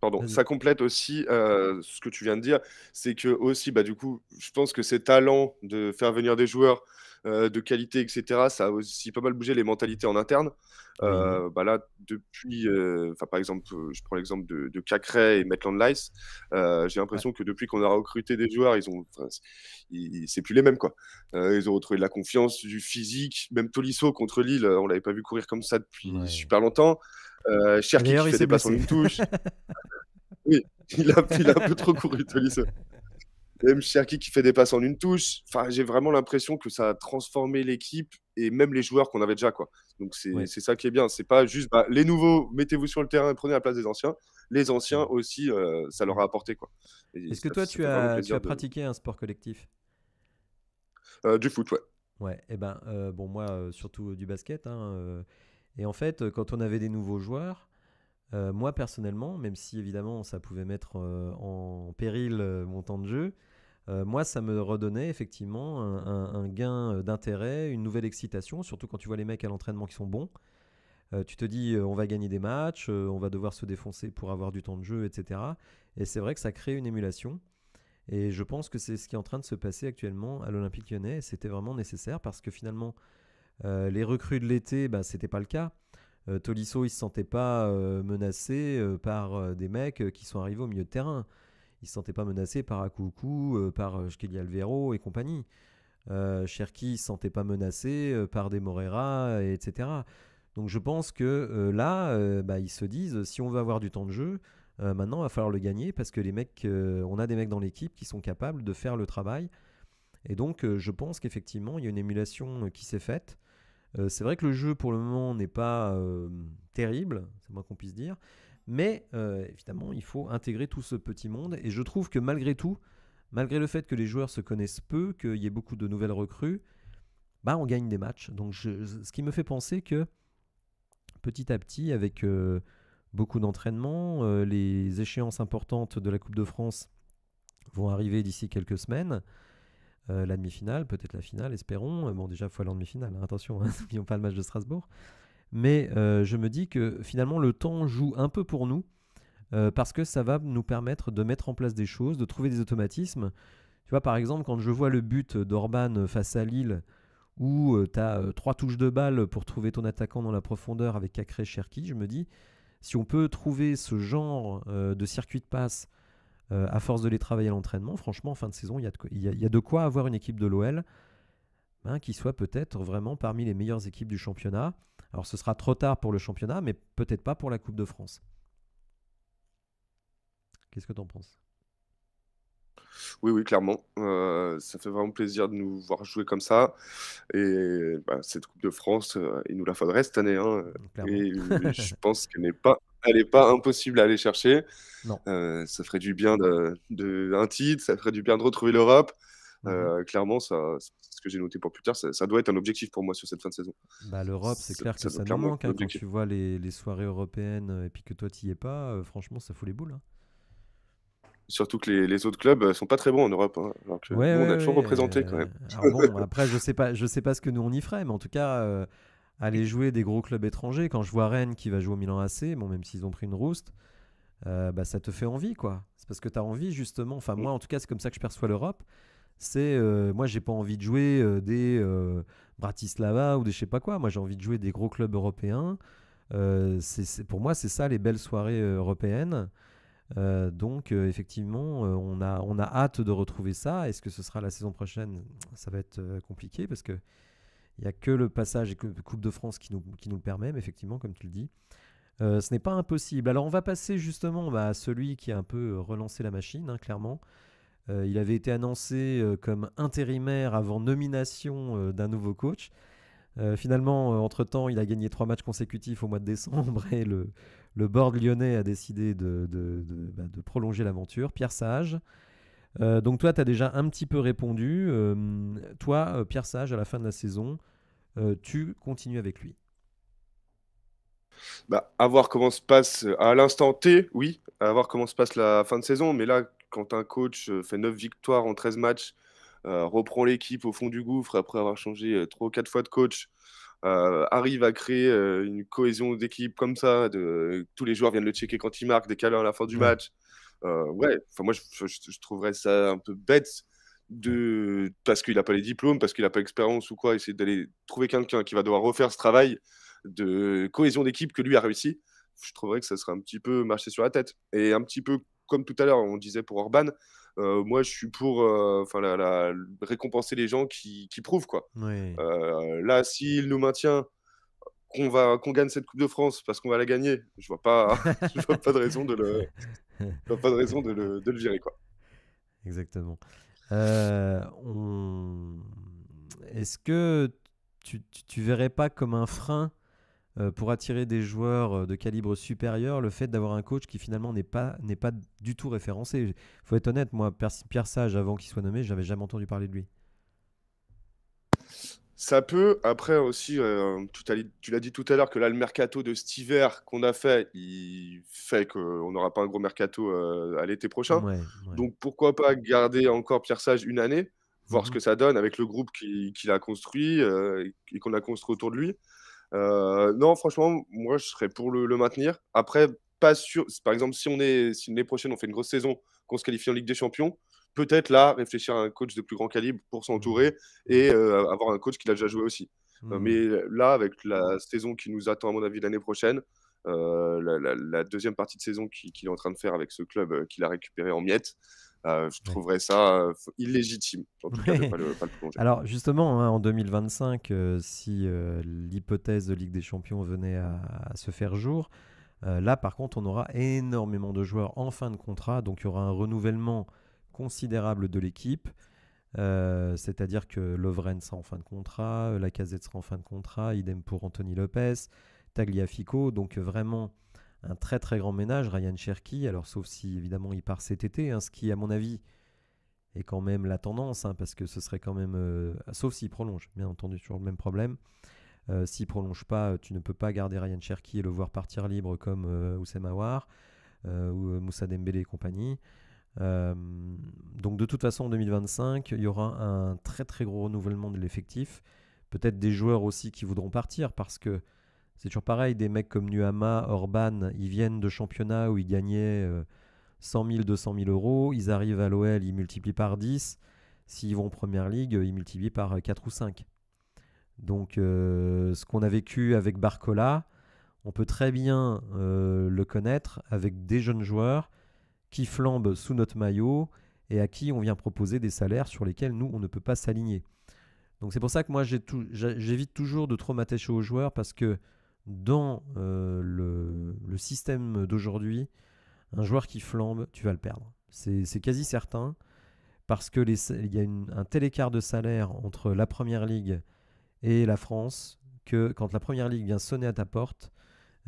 pardon, vas-y. ça complète aussi ce que tu viens de dire. C'est que aussi, bah, du coup, je pense que ces talents de faire venir des joueurs de qualité, etc., ça a aussi pas mal bougé les mentalités en interne. Oui, Bah là, depuis, par exemple, je prends l'exemple de Cacré et Maitland Nice. J'ai ouais, l'impression que depuis qu'on a recruté des joueurs, c'est plus les mêmes, quoi. Ils ont retrouvé de la confiance, du physique. Même Tolisso contre Lille, on l'avait pas vu courir comme ça depuis ouais. super longtemps. Et Cherki d'ailleurs, qui il fait s'est des passes en blessé. une touche. Oui, il a un peu trop couru, Tolisso. Même Cherki qui fait des passes en une touche. Enfin, j'ai vraiment l'impression que ça a transformé l'équipe et même les joueurs qu'on avait déjà, quoi. Donc Ouais. c'est ça qui est bien. C'est pas juste bah, les nouveaux, mettez-vous sur le terrain et prenez la place des anciens. Les anciens Mm. aussi, ça leur a apporté, quoi. Et Est-ce que toi, ça fait vraiment tu plaisir as pratiqué un sport collectif? du foot, ouais. Ouais, et ben, bon, moi, surtout du basket, hein, et en fait, quand on avait des nouveaux joueurs, moi personnellement, même si évidemment ça pouvait mettre en péril mon temps de jeu, moi ça me redonnait effectivement un gain d'intérêt, une nouvelle excitation, surtout quand tu vois les mecs à l'entraînement qui sont bons. Tu te dis on va gagner des matchs, on va devoir se défoncer pour avoir du temps de jeu, etc. Et c'est vrai que ça crée une émulation. Et je pense que c'est ce qui est en train de se passer actuellement à l'Olympique Lyonnais. C'était vraiment nécessaire parce que finalement, les recrues de l'été, bah, c'était pas le cas. Tolisso, il se sentait pas menacé par des mecs qui sont arrivés au milieu de terrain. Il se sentait pas menacé par Akoukou, par Shkeli Alvero et compagnie. Cherki, il se sentait pas menacé par des Moreira, etc. Donc je pense que là, bah, ils se disent, si on veut avoir du temps de jeu, maintenant, il va falloir le gagner parce que les mecs, on a des mecs dans l'équipe qui sont capables de faire le travail. Et donc, je pense qu'effectivement, il y a une émulation qui s'est faite. C'est vrai que le jeu, pour le moment, n'est pas terrible, c'est moins qu'on puisse dire. Mais évidemment, il faut intégrer tout ce petit monde. Et je trouve que malgré tout, malgré le fait que les joueurs se connaissent peu, qu'il y ait beaucoup de nouvelles recrues, bah, on gagne des matchs. Donc, ce qui me fait penser que petit à petit, avec beaucoup d'entraînement, les échéances importantes de la Coupe de France vont arriver d'ici quelques semaines. La demi-finale, peut-être la finale, espérons. Bon, déjà, il faut aller en demi-finale, hein, attention, hein, n'oublions pas le match de Strasbourg. Mais je me dis que finalement, le temps joue un peu pour nous, parce que ça va nous permettre de mettre en place des choses, de trouver des automatismes. Tu vois, par exemple, quand je vois le but d'Orban face à Lille, où tu as 3 touches de balle pour trouver ton attaquant dans la profondeur avec Cacré Cherki, je me dis, si on peut trouver ce genre de circuit de passe à force de les travailler à l'entraînement, franchement, en fin de saison, il y a de quoi avoir une équipe de l'OL qui soit peut-être vraiment parmi les meilleures équipes du championnat. Alors ce sera trop tard pour le championnat, mais peut-être pas pour la Coupe de France. Qu'est-ce que tu en penses? Oui, oui, clairement. Ça fait vraiment plaisir de nous voir jouer comme ça et bah, cette coupe de France, il nous la faudrait cette année, hein, Clairement. et je pense qu'elle n'est pas impossible à aller chercher. Non. Ça ferait du bien de un titre, ça ferait du bien de retrouver l'Europe. Mhm. Clairement, ça c'est ce que j'ai noté pour plus tard, ça doit être un objectif pour moi sur cette fin de saison. Bah, l'Europe, c'est clair que Ça doit ça nous clairement être manque, un hein, quand objectif. tu vois les soirées européennes et puis que toi, tu y es pas, franchement, ça fout les boules, hein. Surtout que les autres clubs, sont pas très bons en Europe, hein, alors que Ouais, nous, on ouais, a toujours ouais. représenté quand même. Alors bon, après, je sais pas ce que nous on y ferait, mais en tout cas, aller jouer des gros clubs étrangers, quand je vois Rennes qui va jouer au Milan AC, bon, même s'ils ont pris une rouste, bah, ça te fait envie, quoi. C'est parce que tu as envie, justement. Enfin, Mmh. moi, en tout cas, c'est comme ça que je perçois l'Europe. Moi, j'ai pas envie de jouer des Bratislava ou des je sais pas quoi. Moi, j'ai envie de jouer des gros clubs européens. Pour moi, c'est ça les belles soirées européennes. Donc, effectivement, on a hâte de retrouver ça. Est-ce que ce sera la saison prochaine? Ça va être compliqué parce que il n'y a que le passage et que Coupe de France qui nous le permet, mais effectivement, comme tu le dis. Ce n'est pas impossible. Alors, on va passer justement à celui qui a un peu relancé la machine, hein, clairement. Il avait été annoncé comme intérimaire avant nomination d'un nouveau coach. Finalement, entre-temps, il a gagné 3 matchs consécutifs au mois de décembre et le board lyonnais a décidé de prolonger l'aventure. Pierre Sage. Donc toi, tu as déjà un petit peu répondu. Toi, Pierre Sage, à la fin de la saison, tu continues avec lui. Bah, à voir comment se passe, à l'instant T, oui, à voir comment se passe la fin de saison, mais là, quand un coach, fait 9 victoires en 13 matchs, reprend l'équipe au fond du gouffre après avoir changé, 3 ou 4 fois de coach, arrive à créer, une cohésion d'équipe comme ça, tous les joueurs viennent le checker quand il marque, des câlins à la fin du Ouais, match. Ouais, enfin moi je trouverais ça un peu bête ouais. parce qu'il a pas les diplômes, parce qu'il a pas l'expérience ou quoi, essayer d'aller trouver quelqu'un qui va devoir refaire ce travail de cohésion d'équipe que lui a réussi. Je trouverais que ça serait un petit peu marcher sur la tête et un petit peu comme tout à l'heure, on disait pour Orban, moi je suis pour, enfin la récompenser les gens qui prouvent quoi. Ouais. Là, s'il nous maintient, qu'on gagne cette coupe de France parce qu'on va la gagner, je vois pas je vois pas de raison je vois pas de raison de le virer, quoi. Exactement. Euh, on- Est-ce que tu verrais pas comme un frein pour attirer des joueurs de calibre supérieur le fait d'avoir un coach qui finalement n'est pas du tout référencé? Il faut être honnête, moi, Pierre Sage, avant qu'il soit nommé, j'avais jamais entendu parler de lui. Ça peut, après aussi, tu l'as dit tout à l'heure que là, le mercato de cet hiver qu'on a fait, il fait qu'on n'aura pas un gros mercato, à l'été prochain. Ouais, ouais. Donc pourquoi pas garder encore Pierre Sage une année, voir ce Mhm. que ça donne avec le groupe qu'il a construit, et qu'on a construit autour de lui. Non, franchement, moi, je serais pour le maintenir. Après, pas sûr. Par exemple, si l'année prochaine, on fait une grosse saison, qu'on se qualifie en Ligue des Champions, peut-être là, réfléchir à un coach de plus grand calibre pour Mhm. s'entourer Mhm. et avoir un coach qui l'a déjà joué aussi. Mhm. Mais là, avec la saison qui nous attend, à mon avis, l'année prochaine, la deuxième partie de saison qu'il est en train de faire avec ce club qu'il a récupéré en miettes, je Ouais. trouverais ça illégitime, en tout cas, de ne Ouais. pas le prolonger. Alors justement, hein, en 2025, si l'hypothèse de Ligue des Champions venait à se faire jour, là par contre on aura énormément de joueurs en fin de contrat, donc il y aura un renouvellement considérable de l'équipe. C'est-à-dire que Lovren sera en fin de contrat, Lacazette sera en fin de contrat, idem pour Anthony Lopez, Tagliafico, donc vraiment un très très grand ménage. Ryan Cherki, alors sauf si évidemment il part cet été, hein, ce qui à mon avis est quand même la tendance, hein, parce que ce serait quand même, sauf s'il prolonge, bien entendu, toujours le même problème. S'il prolonge pas, tu ne peux pas garder Ryan Cherki et le voir partir libre comme Oussem Aouar ou Moussa Dembélé et compagnie. Euh, donc de toute façon en 2025, il y aura un très très gros renouvellement de l'effectif. Peut-être des joueurs aussi qui voudront partir parce que c'est toujours pareil, des mecs comme Nuama, Orban, ils viennent de championnats où ils gagnaient 100 000, 200 000 euros, ils arrivent à l'OL, ils multiplient par 10. S'ils vont en première ligue, ils multiplient par 4 ou 5. Donc ce qu'on a vécu avec Barcola, on peut très bien le connaître avec des jeunes joueurs qui flambent sous notre maillot et à qui on vient proposer des salaires sur lesquels nous, on ne peut pas s'aligner. Donc c'est pour ça que moi, j'évite toujours de trop m'attacher aux joueurs parce que dans le système d'aujourd'hui, un joueur qui flambe, tu vas le perdre. C'est quasi certain parce que il y a un tel écart de salaire entre la Première Ligue et la France que quand la Première Ligue vient sonner à ta porte,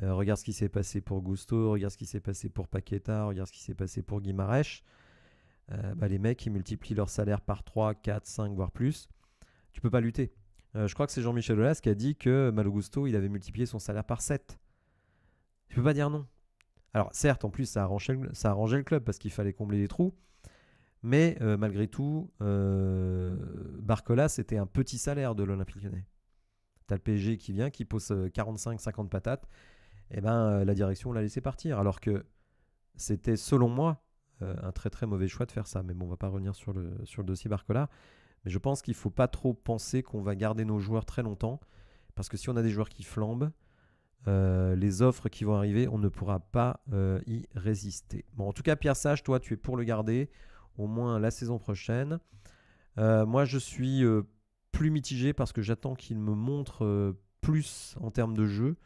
regarde ce qui s'est passé pour Gusto, regarde ce qui s'est passé pour Paqueta, regarde ce qui s'est passé pour Guimarães, les mecs ils multiplient leur salaire par 3, 4, 5 voire plus. Tu peux pas lutter. Je crois que c'est Jean-Michel Aulas qui a dit que Malo Gusto il avait multiplié son salaire par 7. Tu peux pas dire non. Alors certes, en plus ça arrangeait le club parce qu'il fallait combler les trous, mais malgré tout, Barcola c'était un petit salaire de l'Olympique Lyonnais. T'as le PSG qui vient, qui pose 45-50 patates, et la direction l'a laissé partir, alors que c'était selon moi un très très mauvais choix de faire ça. Mais bon, on va pas revenir sur le dossier Barcola, mais je pense qu'il faut pas trop penser qu'on va garder nos joueurs très longtemps, parce que si on a des joueurs qui flambent, les offres qui vont arriver, on ne pourra pas y résister. Bon, en tout cas, Pierre Sage, toi, tu es pour le garder, au moins la saison prochaine. Moi, je suis plus mitigé parce que j'attends qu'il me montre plus en termes de jeu.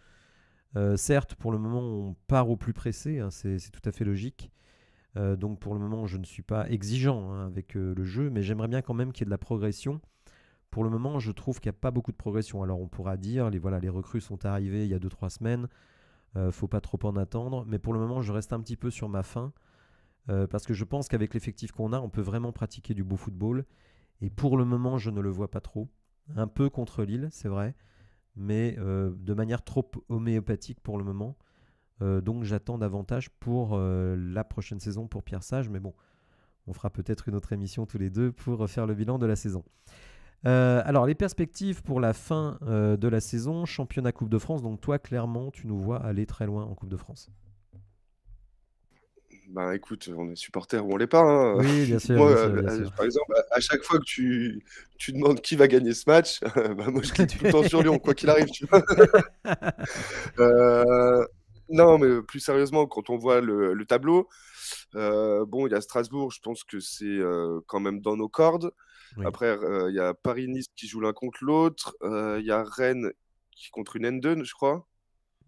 Certes, pour le moment, on part au plus pressé, hein, c'est tout à fait logique. Donc, pour le moment, je ne suis pas exigeant avec le jeu, mais j'aimerais bien quand même qu'il y ait de la progression. Pour le moment, je trouve qu'il n'y a pas beaucoup de progression. Alors, on pourra dire, les recrues sont arrivées il y a 2-3 semaines. Faut pas trop en attendre. Mais pour le moment, je reste un petit peu sur ma faim. Parce que je pense qu'avec l'effectif qu'on a, on peut vraiment pratiquer du beau football. Et pour le moment, je ne le vois pas trop. Un peu contre Lille, c'est vrai. Mais de manière trop homéopathique pour le moment. Donc, j'attends davantage pour la prochaine saison pour Pierre Sage. Mais bon, on fera peut-être une autre émission tous les deux pour faire le bilan de la saison. Alors, les perspectives pour la fin de la saison, championnat Coupe de France. Donc, toi, clairement, tu nous vois aller très loin en Coupe de France. Bah écoute, on est supporter ou on l'est pas, hein. Oui, bien sûr, Moi, bien sûr. par exemple, à chaque fois que tu demandes qui va gagner ce match, moi je clique tout le temps sur Lyon, quoi qu'il arrive, tu vois. Non, mais plus sérieusement, quand on voit le tableau, bon, il y a Strasbourg, je pense que c'est quand même dans nos cordes. Oui. Après, il y a Paris-Nice qui joue l'un contre l'autre. Il y a Rennes qui contre une N2, je crois.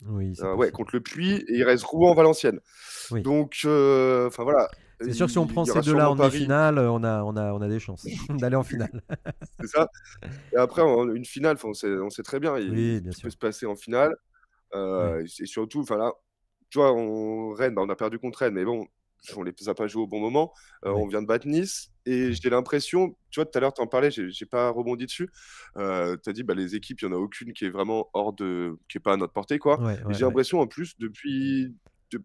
Oui, c'est Ouais, possible. contre le Puy, et il reste Rouen-Valenciennes. Oui. Donc, enfin voilà. C'est sûr que si on prend Il y aura ces deux-là sûrement en Paris, demi-finale, on a des chances d'aller en finale. c'est ça. Et après, une finale, on sait très bien Oui, bien qui peut sûr. se passer en finale. Oui. Et surtout, enfin là, tu vois, Rennes, on a perdu contre Rennes, mais bon, on les a pas joués au bon moment. Oui. On vient de battre Nice, et Oui. j'ai l'impression, tu vois, tout à l'heure, tu en parlais, j'ai pas rebondi dessus. Tu as dit, les équipes, il n'y en a aucune qui est vraiment qui est pas à notre portée, quoi. Ouais, Et ouais, j'ai ouais. l'impression, en plus, depuis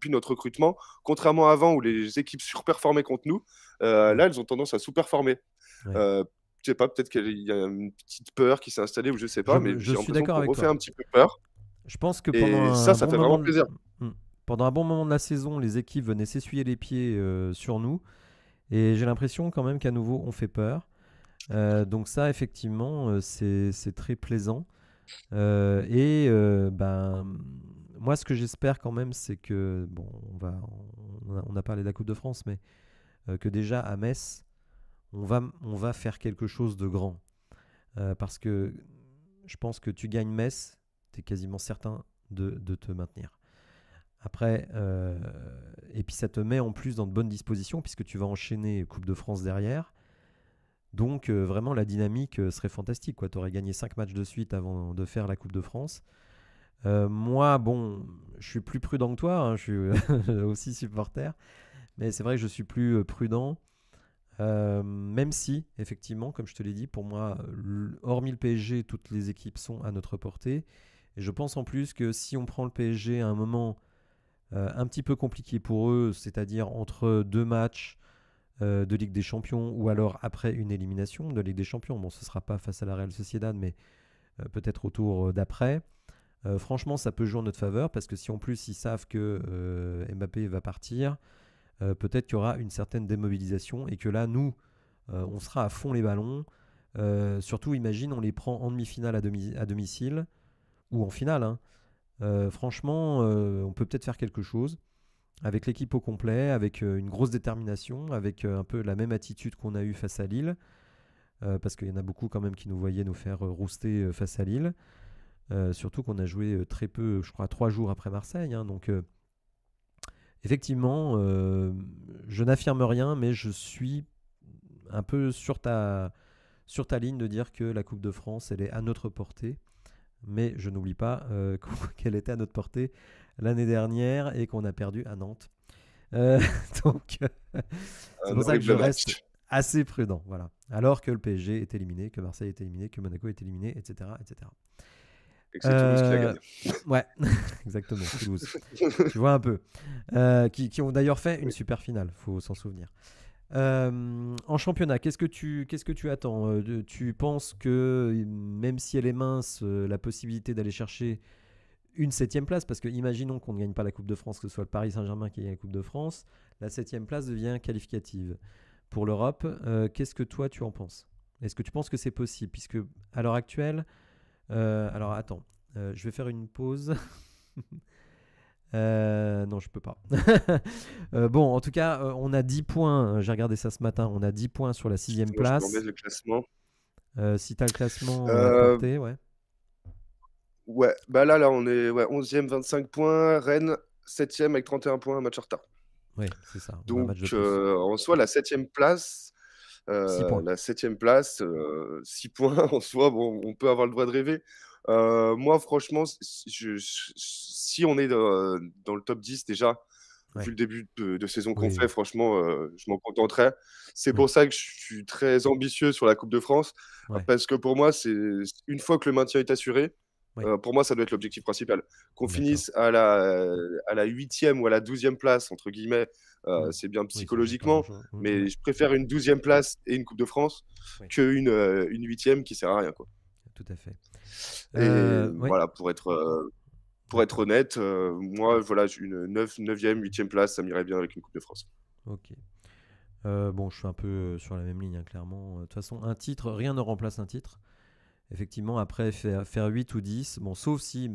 notre recrutement, contrairement à avant où les équipes surperformaient contre nous, Mm. là, elles ont tendance à sous-performer. Ouais. Je sais pas, peut-être qu'il y a une petite peur qui s'est installée, ou je sais pas, mais Je j'ai suis l'impression d'accord qu'on avec refait toi. un petit peu peur. Je pense que Et ça fait vraiment plaisir. pendant un bon moment de la saison, les équipes venaient s'essuyer les pieds sur nous. Et j'ai l'impression quand même qu'à nouveau, on fait peur. Donc ça, effectivement, c'est très plaisant. Moi, ce que j'espère quand même, c'est que, bon, on a parlé de la Coupe de France, mais que déjà à Metz, on va faire quelque chose de grand. Parce que je pense que tu gagnes Metz, tu es quasiment certain de te maintenir. Après, et puis ça te met en plus dans de bonnes dispositions, puisque tu vas enchaîner Coupe de France derrière. Donc vraiment, la dynamique serait fantastique. Tu aurais gagné 5 matchs de suite avant de faire la Coupe de France. Moi, bon, je suis plus prudent que toi, hein, je suis aussi supporter, mais c'est vrai que je suis plus prudent, même si, effectivement, comme je te l'ai dit, pour moi, hormis le PSG, toutes les équipes sont à notre portée. Et je pense en plus que si on prend le PSG à un moment un petit peu compliqué pour eux, c'est-à-dire entre 2 matchs de Ligue des Champions ou alors après une élimination de Ligue des Champions, bon, ce ne sera pas face à la Real Sociedad, mais peut-être au tour d'après. Franchement, ça peut jouer en notre faveur parce que si en plus ils savent que Mbappé va partir, peut-être qu'il y aura une certaine démobilisation et que là, nous, on sera à fond les ballons. Surtout, imagine, on les prend en demi-finale à domicile ou en finale. Hein. Franchement, on peut peut-être faire quelque chose avec l'équipe au complet, avec une grosse détermination, avec un peu la même attitude qu'on a eue face à Lille. Parce qu'il y en a beaucoup quand même qui nous voyaient nous faire rouster face à Lille. Surtout qu'on a joué très peu, je crois 3 jours après Marseille. Hein, donc effectivement, je n'affirme rien, mais je suis un peu sur ta ligne de dire que la Coupe de France, elle est à notre portée. Mais je n'oublie pas qu'elle était à notre portée l'année dernière et qu'on a perdu à Nantes. Euh, donc, c'est Un pour ça que je horrible reste match. assez prudent. Voilà. Alors que le PSG est éliminé, que Marseille est éliminé, que Monaco est éliminé, etc. etc. Et que c'est Toulouse qui la Euh, gagne. ouais, exactement, Toulouse. Tu vois un peu. Qui ont d'ailleurs fait une super finale, faut s'en souvenir. En championnat, qu'est-ce que tu attends? Tu penses que même si elle est mince, la possibilité d'aller chercher une septième place, parce que imaginons qu'on ne gagne pas la Coupe de France, que ce soit le Paris Saint-Germain qui gagne la Coupe de France, la septième place devient qualificative pour l'Europe. Qu'est-ce que toi tu en penses? Est-ce que tu penses que c'est possible? Puisque à l'heure actuelle, alors attends, je vais faire une pause. Non, je peux pas. Bon, en tout cas, on a 10 points. J'ai regardé ça ce matin. On a 10 points sur la sixième Justement, je me remets place. le classement. Si tu as le classement à Euh, portée, ouais. ouais, bah là, on est 11e, 25 points. Rennes, 7e avec 31 points, un match en retard. Oui, c'est ça. On a un Donc, match de plus. en soi, la 7e place, 6 points. 6 points en soi, bon, on peut avoir le droit de rêver. Moi, franchement, si on est dans le top 10 déjà, vu Ouais. le début de saison qu'on Oui, fait, oui. franchement, je m'en contenterai. C'est Oui. pour ça que je suis très ambitieux sur la Coupe de France, Ouais. parce que pour moi, c'est une fois que le maintien est assuré, Oui. pour moi, ça doit être l'objectif principal. Qu'on D'accord. finisse à la 8e ou à la 12e place, entre guillemets, Hmm. c'est bien Oui, ça change pas psychologiquement, grand-chose. mais Ouais. je préfère une 12e place et une Coupe de France Oui, qu'une 8e qui sert à rien, quoi. tout à fait. Et Oui, voilà, pour être d'accord. honnête, moi, voilà, une 9e, 8e place, ça m'irait bien avec une Coupe de France. Ok. Bon, je suis un peu sur la même ligne, hein, clairement. De toute façon, un titre, rien ne remplace un titre. Effectivement, après, faire 8 ou 10, bon, sauf si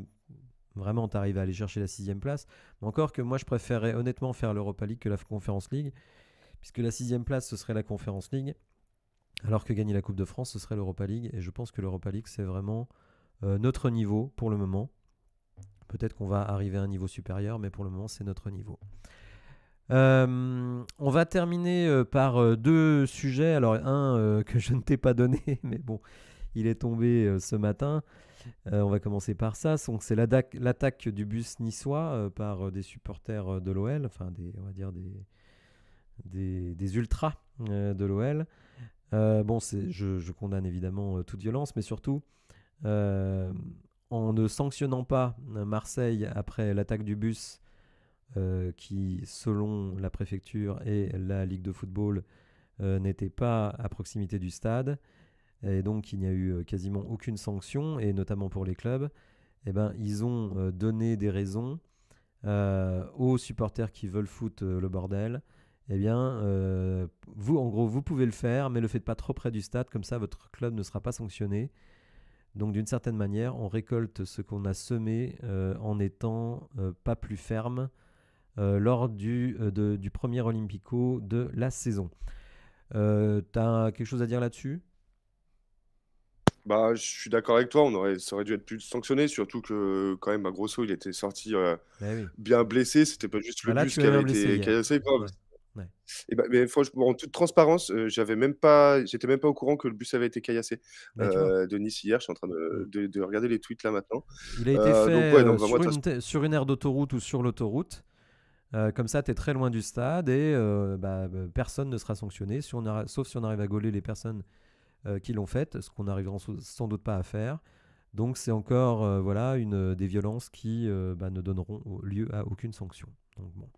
vraiment tu arrives à aller chercher la sixième place. Mais encore que moi, je préférerais honnêtement faire l'Europa League que la Conference League, puisque la sixième place, ce serait la Conference League, alors que gagner la Coupe de France, ce serait l'Europa League. Et je pense que l'Europa League, c'est vraiment notre niveau pour le moment. Peut-être qu'on va arriver à un niveau supérieur, mais pour le moment, c'est notre niveau. On va terminer par deux sujets. Alors, un que je ne t'ai pas donné, mais bon, il est tombé ce matin. On va commencer par ça. Donc, c'est l'attaque du bus niçois par des supporters de l'OL, enfin, on va dire des ultras de l'OL. Bon, je condamne évidemment toute violence, mais surtout, euh, en ne sanctionnant pas Marseille après l'attaque du bus, qui, selon la préfecture et la Ligue de football, n'était pas à proximité du stade, et donc il n'y a eu quasiment aucune sanction, et notamment pour les clubs, eh ben, ils ont donné des raisons aux supporters qui veulent foutre le bordel. Eh bien, vous, en gros, vous pouvez le faire, mais ne le faites pas trop près du stade, comme ça votre club ne sera pas sanctionné. Donc, d'une certaine manière, on récolte ce qu'on a semé en étant pas plus ferme lors du premier Olympico de la saison. T'as quelque chose à dire là-dessus? Bah, je suis d'accord avec toi, ça aurait dû être plus sanctionné, surtout que quand même, bah, Grosso, il était sorti Ben oui. bien blessé, c'était pas juste le Bah là, bus tu qui as eu avait un blessé été hier. cassé, quoi. Ouais. Ouais. Et bah, mais franchement, en toute transparence, j'étais même pas au courant que le bus avait été caillassé Ben tu vois. de Nice hier. Je suis en train Mm. de regarder les tweets là maintenant. Il a été Donc fait ouais, non, bah, moi, de toute façon, sur une aire d'autoroute ou sur l'autoroute. Comme ça, tu es très loin du stade et personne ne sera sanctionné, sauf si on arrive à gauler les personnes qui l'ont faite, ce qu'on n'arrivera sans doute pas à faire. Donc c'est encore voilà, des violences qui ne donneront lieu à aucune sanction. Donc, bon.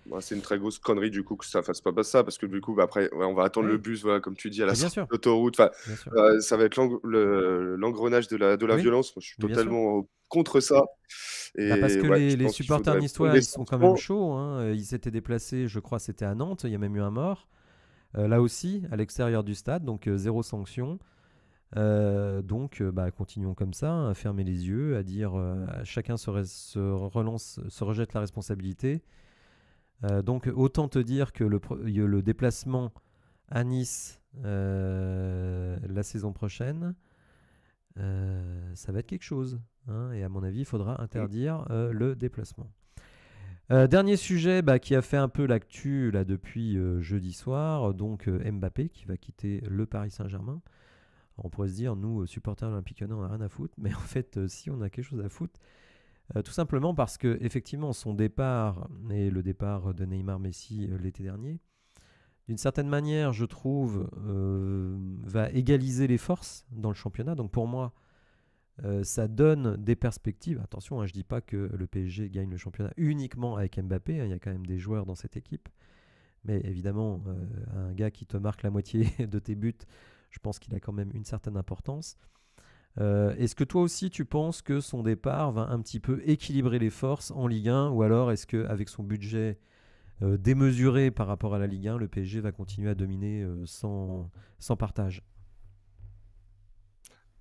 bah, c'est une très grosse connerie du coup que ça fasse pas ça, parce que du coup, bah, après, ouais, on va attendre le Oui, bus, voilà, comme tu dis, à la mais bien sortie sûr, de l'autoroute. Enfin, bien sûr. ça va être l'engrenage de la Oui, violence. Moi, je suis mais bien sûr. totalement contre ça. Bah parce Et que ouais, je les pense qu'il supporters faudrait prendre niçois, des ils sont quand même sanctions. chauds, hein. Ils s'étaient déplacés, je crois, c'était à Nantes. Il y a même eu un mort. Là aussi, à l'extérieur du stade, donc zéro sanction. Donc, continuons comme ça, à fermer les yeux, à dire chacun se rejette la responsabilité. Donc, autant te dire que le déplacement à Nice la saison prochaine, ça va être quelque chose, hein, et à mon avis, il faudra Mm. interdire le déplacement. Dernier sujet qui a fait un peu l'actu là, depuis jeudi soir, donc Mbappé qui va quitter le Paris Saint-Germain. On pourrait se dire, nous, supporters olympiques, on n'a rien à foutre, mais en fait, si on a quelque chose à foutre, tout simplement parce que effectivement son départ et le départ de Neymar Messi l'été dernier, d'une certaine manière, je trouve, va égaliser les forces dans le championnat. Donc pour moi, ça donne des perspectives. Attention, hein, je ne dis pas que le PSG gagne le championnat uniquement avec Mbappé. Hein, il y a quand même des joueurs dans cette équipe. Mais évidemment, un gars qui te marque la moitié de tes buts, je pense qu'il a quand même une certaine importance. Est-ce que toi aussi tu penses que son départ va un petit peu équilibrer les forces en Ligue 1, ou alors est-ce qu'avec son budget démesuré par rapport à la Ligue 1, le PSG va continuer à dominer sans partage?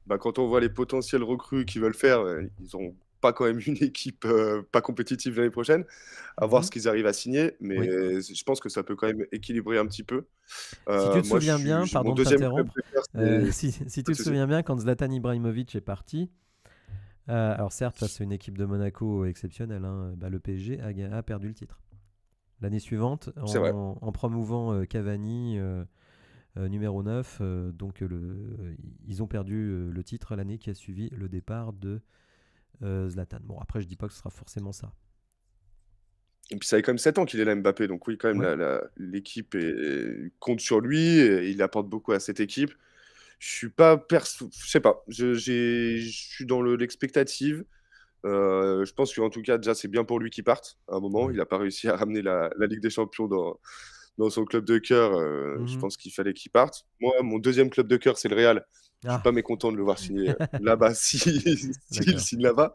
Bah, quand on voit les potentiels recrues qu'ils veulent faire, ils ont pas quand même une équipe, pas compétitive l'année prochaine. À voir Mhm. ce qu'ils arrivent à signer, mais Oui. je pense que ça peut quand même équilibrer un petit peu. Si tu te Moi, souviens bien, mon pardon de deuxième club t'interrompre, de cœur, c'est si pas tu de te souci. souviens bien, quand Zlatan Ibrahimovic est parti, alors certes face à une équipe de Monaco exceptionnelle, hein, le PSG a perdu le titre. L'année suivante, C'est vrai. en promouvant Cavani numéro 9, ils ont perdu le titre l'année qui a suivi le départ de Zlatan. Bon, après, je dis pas que ce sera forcément ça. Et puis ça fait quand même 7 ans qu'il est là, Mbappé, donc oui, quand même Ouais. l'équipe compte sur lui et il apporte beaucoup à cette équipe. Je suis pas je sais pas, je suis dans l'expectative. Je pense qu'en tout cas, déjà, c'est bien pour lui qu'il parte à un moment. Il Oui. n'a pas réussi à ramener la Ligue des Champions dans son club de cœur. Je Mhm. pense qu'il fallait qu'il parte. Moi, mon deuxième club de cœur, c'est le Real. Je suis Ah, pas mécontent de le voir signer là-bas s'il d'accord. signe là-bas.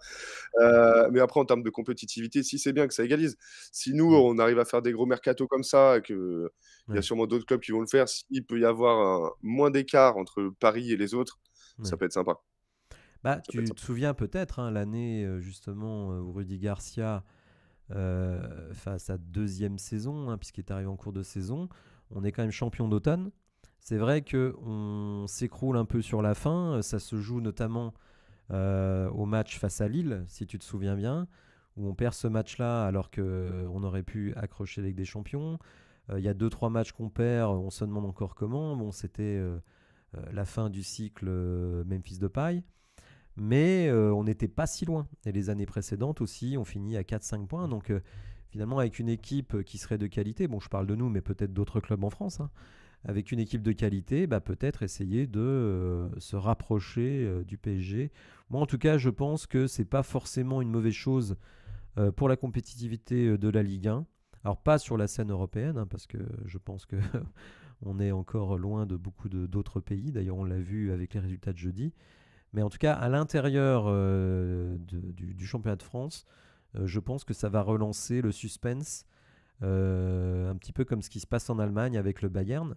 Mais après, en termes de compétitivité, si c'est bien que ça égalise. Si nous, Mm. on arrive à faire des gros mercatos comme ça, et qu'il y a Ouais. sûrement d'autres clubs qui vont le faire, s'il peut y avoir moins d'écart entre Paris et les autres, ça Ouais. peut être sympa. Ça peut être Tu te sympa. souviens peut-être hein, l'année justement où Rudy Garcia, sa deuxième saison, hein, puisqu'il est arrivé en cours de saison, on est quand même champion d'automne. C'est vrai que on s'écroule un peu sur la fin. Ça se joue notamment au match face à Lille, si tu te souviens bien, où on perd ce match-là alors qu'on aurait pu accrocher avec des champions. Il y a 2-3 matchs qu'on perd, on se demande encore comment. Bon, c'était la fin du cycle Memphis Depay. Mais on n'était pas si loin. Et les années précédentes aussi, on finit à 4-5 points. Donc finalement, avec une équipe qui serait de qualité, bon, je parle de nous, mais peut-être d'autres clubs en France, hein, avec une équipe de qualité, peut-être essayer de se rapprocher du PSG. Moi, en tout cas, je pense que c'est pas forcément une mauvaise chose pour la compétitivité de la Ligue 1. Alors pas sur la scène européenne, hein, parce que je pense que on est encore loin de beaucoup d'autres pays. D'ailleurs, on l'a vu avec les résultats de jeudi. Mais en tout cas, à l'intérieur du championnat de France, je pense que ça va relancer le suspense, un petit peu comme ce qui se passe en Allemagne avec le Bayern.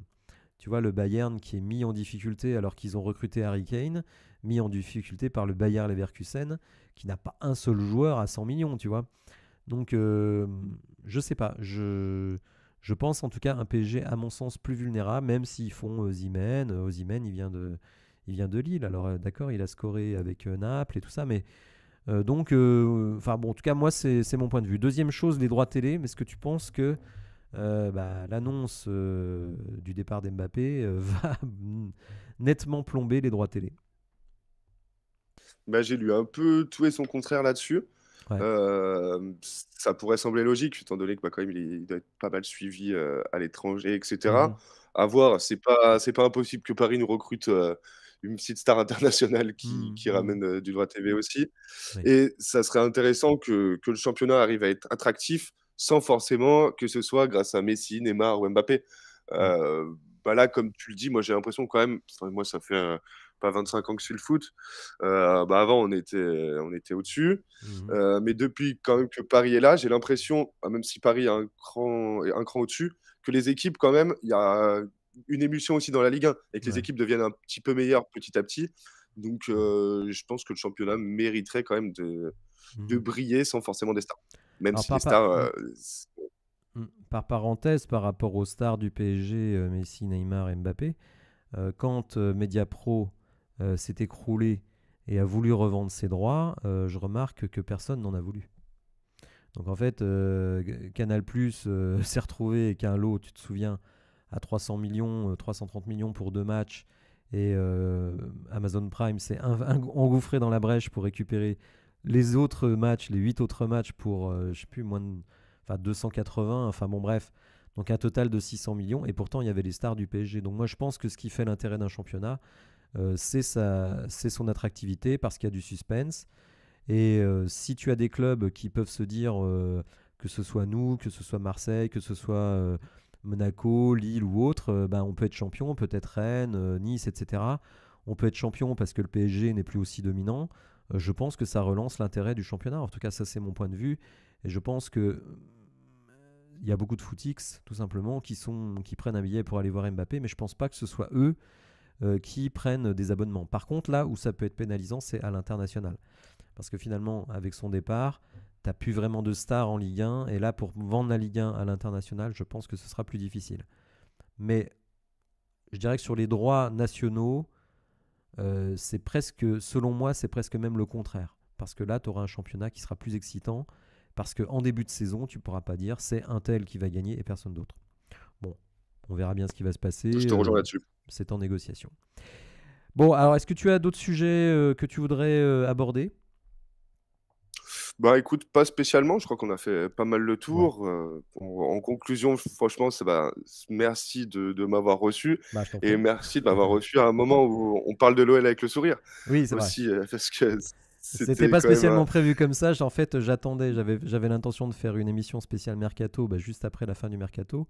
Tu vois, le Bayern qui est mis en difficulté alors qu'ils ont recruté Harry Kane, mis en difficulté par le Bayer Leverkusen, qui n'a pas un seul joueur à 100 millions, tu vois. Donc, je sais pas. Je pense en tout cas un PSG, à mon sens, plus vulnérable, même s'ils font Osimhen. Osimhen, il vient de Lille. Alors, d'accord, il a scoré avec Naples et tout ça, mais bon, en tout cas, moi, c'est mon point de vue. Deuxième chose, les droits télé. Mais est-ce que tu penses que l'annonce du départ d'Mbappé va nettement plomber les droits télé? Bah, j'ai lu un peu tout et son contraire là-dessus. Ouais. Ça pourrait sembler logique étant donné que, quand même il doit être pas mal suivi, à l'étranger et cetera. Mhm. À voir, c'est pas impossible que Paris nous recrute, une petite star internationale Mhm. qui Mhm. ramène, du droit TV aussi Oui. et ça serait intéressant que le championnat arrive à être attractif sans forcément que ce soit grâce à Messi, Neymar ou Mbappé. Mm. Là, comme tu le dis, moi j'ai l'impression quand même, enfin moi ça fait, pas 25 ans que je suis le foot. Avant on était au-dessus. Mhm. Mais depuis quand même que Paris est là, j'ai l'impression, même si Paris est un cran au-dessus, que les équipes quand même, il y a une émulsion aussi dans la Ligue 1 et que les Ouais. équipes deviennent un petit peu meilleures petit à petit. Donc Mm. je pense que le championnat mériterait quand même de Mhm. briller sans forcément des stars. Même Alors, si les stars, par parenthèse, par rapport aux stars du PSG, Messi, Neymar et Mbappé, quand Mediapro s'est écroulé et a voulu revendre ses droits, je remarque que personne n'en a voulu. Donc en fait, Canal+, s'est retrouvé avec un lot, tu te souviens, à 300 millions, 330 millions pour 2 matchs. Et Amazon Prime s'est engouffré dans la brèche pour récupérer les autres matchs, les 8 autres matchs pour, je sais plus, enfin 280, enfin bon bref. Donc un total de 600 millions. Et pourtant, il y avait les stars du PSG. Donc moi, je pense que ce qui fait l'intérêt d'un championnat, c'est son attractivité parce qu'il y a du suspense. Et si tu as des clubs qui peuvent se dire, que ce soit nous, que ce soit Marseille, que ce soit Monaco, Lille ou autre, ben, on peut être champion, peut-être Rennes, Nice, etc. On peut être champion parce que le PSG n'est plus aussi dominant. Je pense que ça relance l'intérêt du championnat. En tout cas, ça c'est mon point de vue. Et je pense que il y a beaucoup de footix, tout simplement, qui prennent un billet pour aller voir Mbappé, mais je pense pas que ce soit eux qui prennent des abonnements. Par contre, là où ça peut être pénalisant, c'est à l'international. Parce que finalement, avec son départ, tu n'as plus vraiment de stars en Ligue 1. Et là, pour vendre la Ligue 1 à l'international, je pense que ce sera plus difficile. Mais je dirais que sur les droits nationaux, c'est presque, selon moi, c'est presque même le contraire. Parce que là, tu auras un championnat qui sera plus excitant. Parce qu'en début de saison, tu ne pourras pas dire c'est un tel qui va gagner et personne d'autre. Bon, on verra bien ce qui va se passer. Je te rejoins là-dessus. C'est en négociation. Bon, alors est-ce que tu as d'autres sujets que tu voudrais aborder ? Bah écoute, pas spécialement, je crois qu'on a fait pas mal le Ouais. tour. En conclusion, franchement, merci de m'avoir reçu Bah, je t'en et prie. merci de m'avoir reçu à un moment où on parle de l'OL avec le sourire Oui, c'est vrai. aussi, parce que C'était c'était pas quand même spécialement prévu comme ça. En fait, j'avais l'intention de faire une émission spéciale Mercato juste après la fin du Mercato.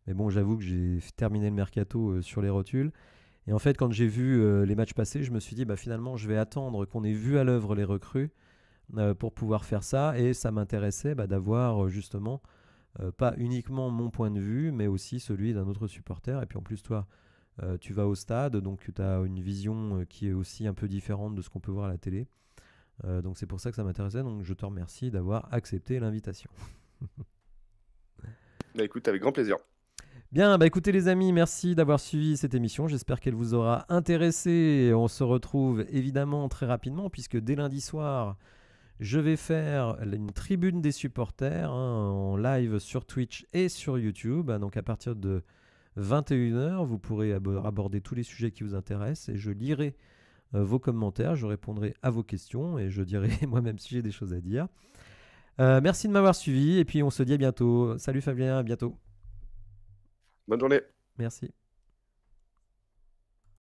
Mais bon, j'avoue que j'ai terminé le Mercato sur les rotules. Et en fait, quand j'ai vu les matchs passer, je me suis dit, bah, finalement, je vais attendre qu'on ait vu à l'œuvre les recrues pour pouvoir faire ça. Et ça m'intéressait d'avoir justement pas uniquement mon point de vue, mais aussi celui d'un autre supporter. Et puis en plus, toi, tu vas au stade, donc tu as une vision qui est aussi un peu différente de ce qu'on peut voir à la télé. Donc c'est pour ça que ça m'intéressait. Donc je te remercie d'avoir accepté l'invitation. Bah écoute, avec grand plaisir. Bien, bah écoutez les amis, merci d'avoir suivi cette émission. J'espère qu'elle vous aura intéressé. On se retrouve évidemment très rapidement puisque dès lundi soir, je vais faire une tribune des supporters en live sur Twitch et sur YouTube. Donc à partir de 21h, vous pourrez aborder tous les sujets qui vous intéressent et je lirai vos commentaires, je répondrai à vos questions et je dirai moi-même si j'ai des choses à dire. Merci de m'avoir suivi et puis on se dit à bientôt. Salut Fabien, à bientôt. Bonne journée. Merci.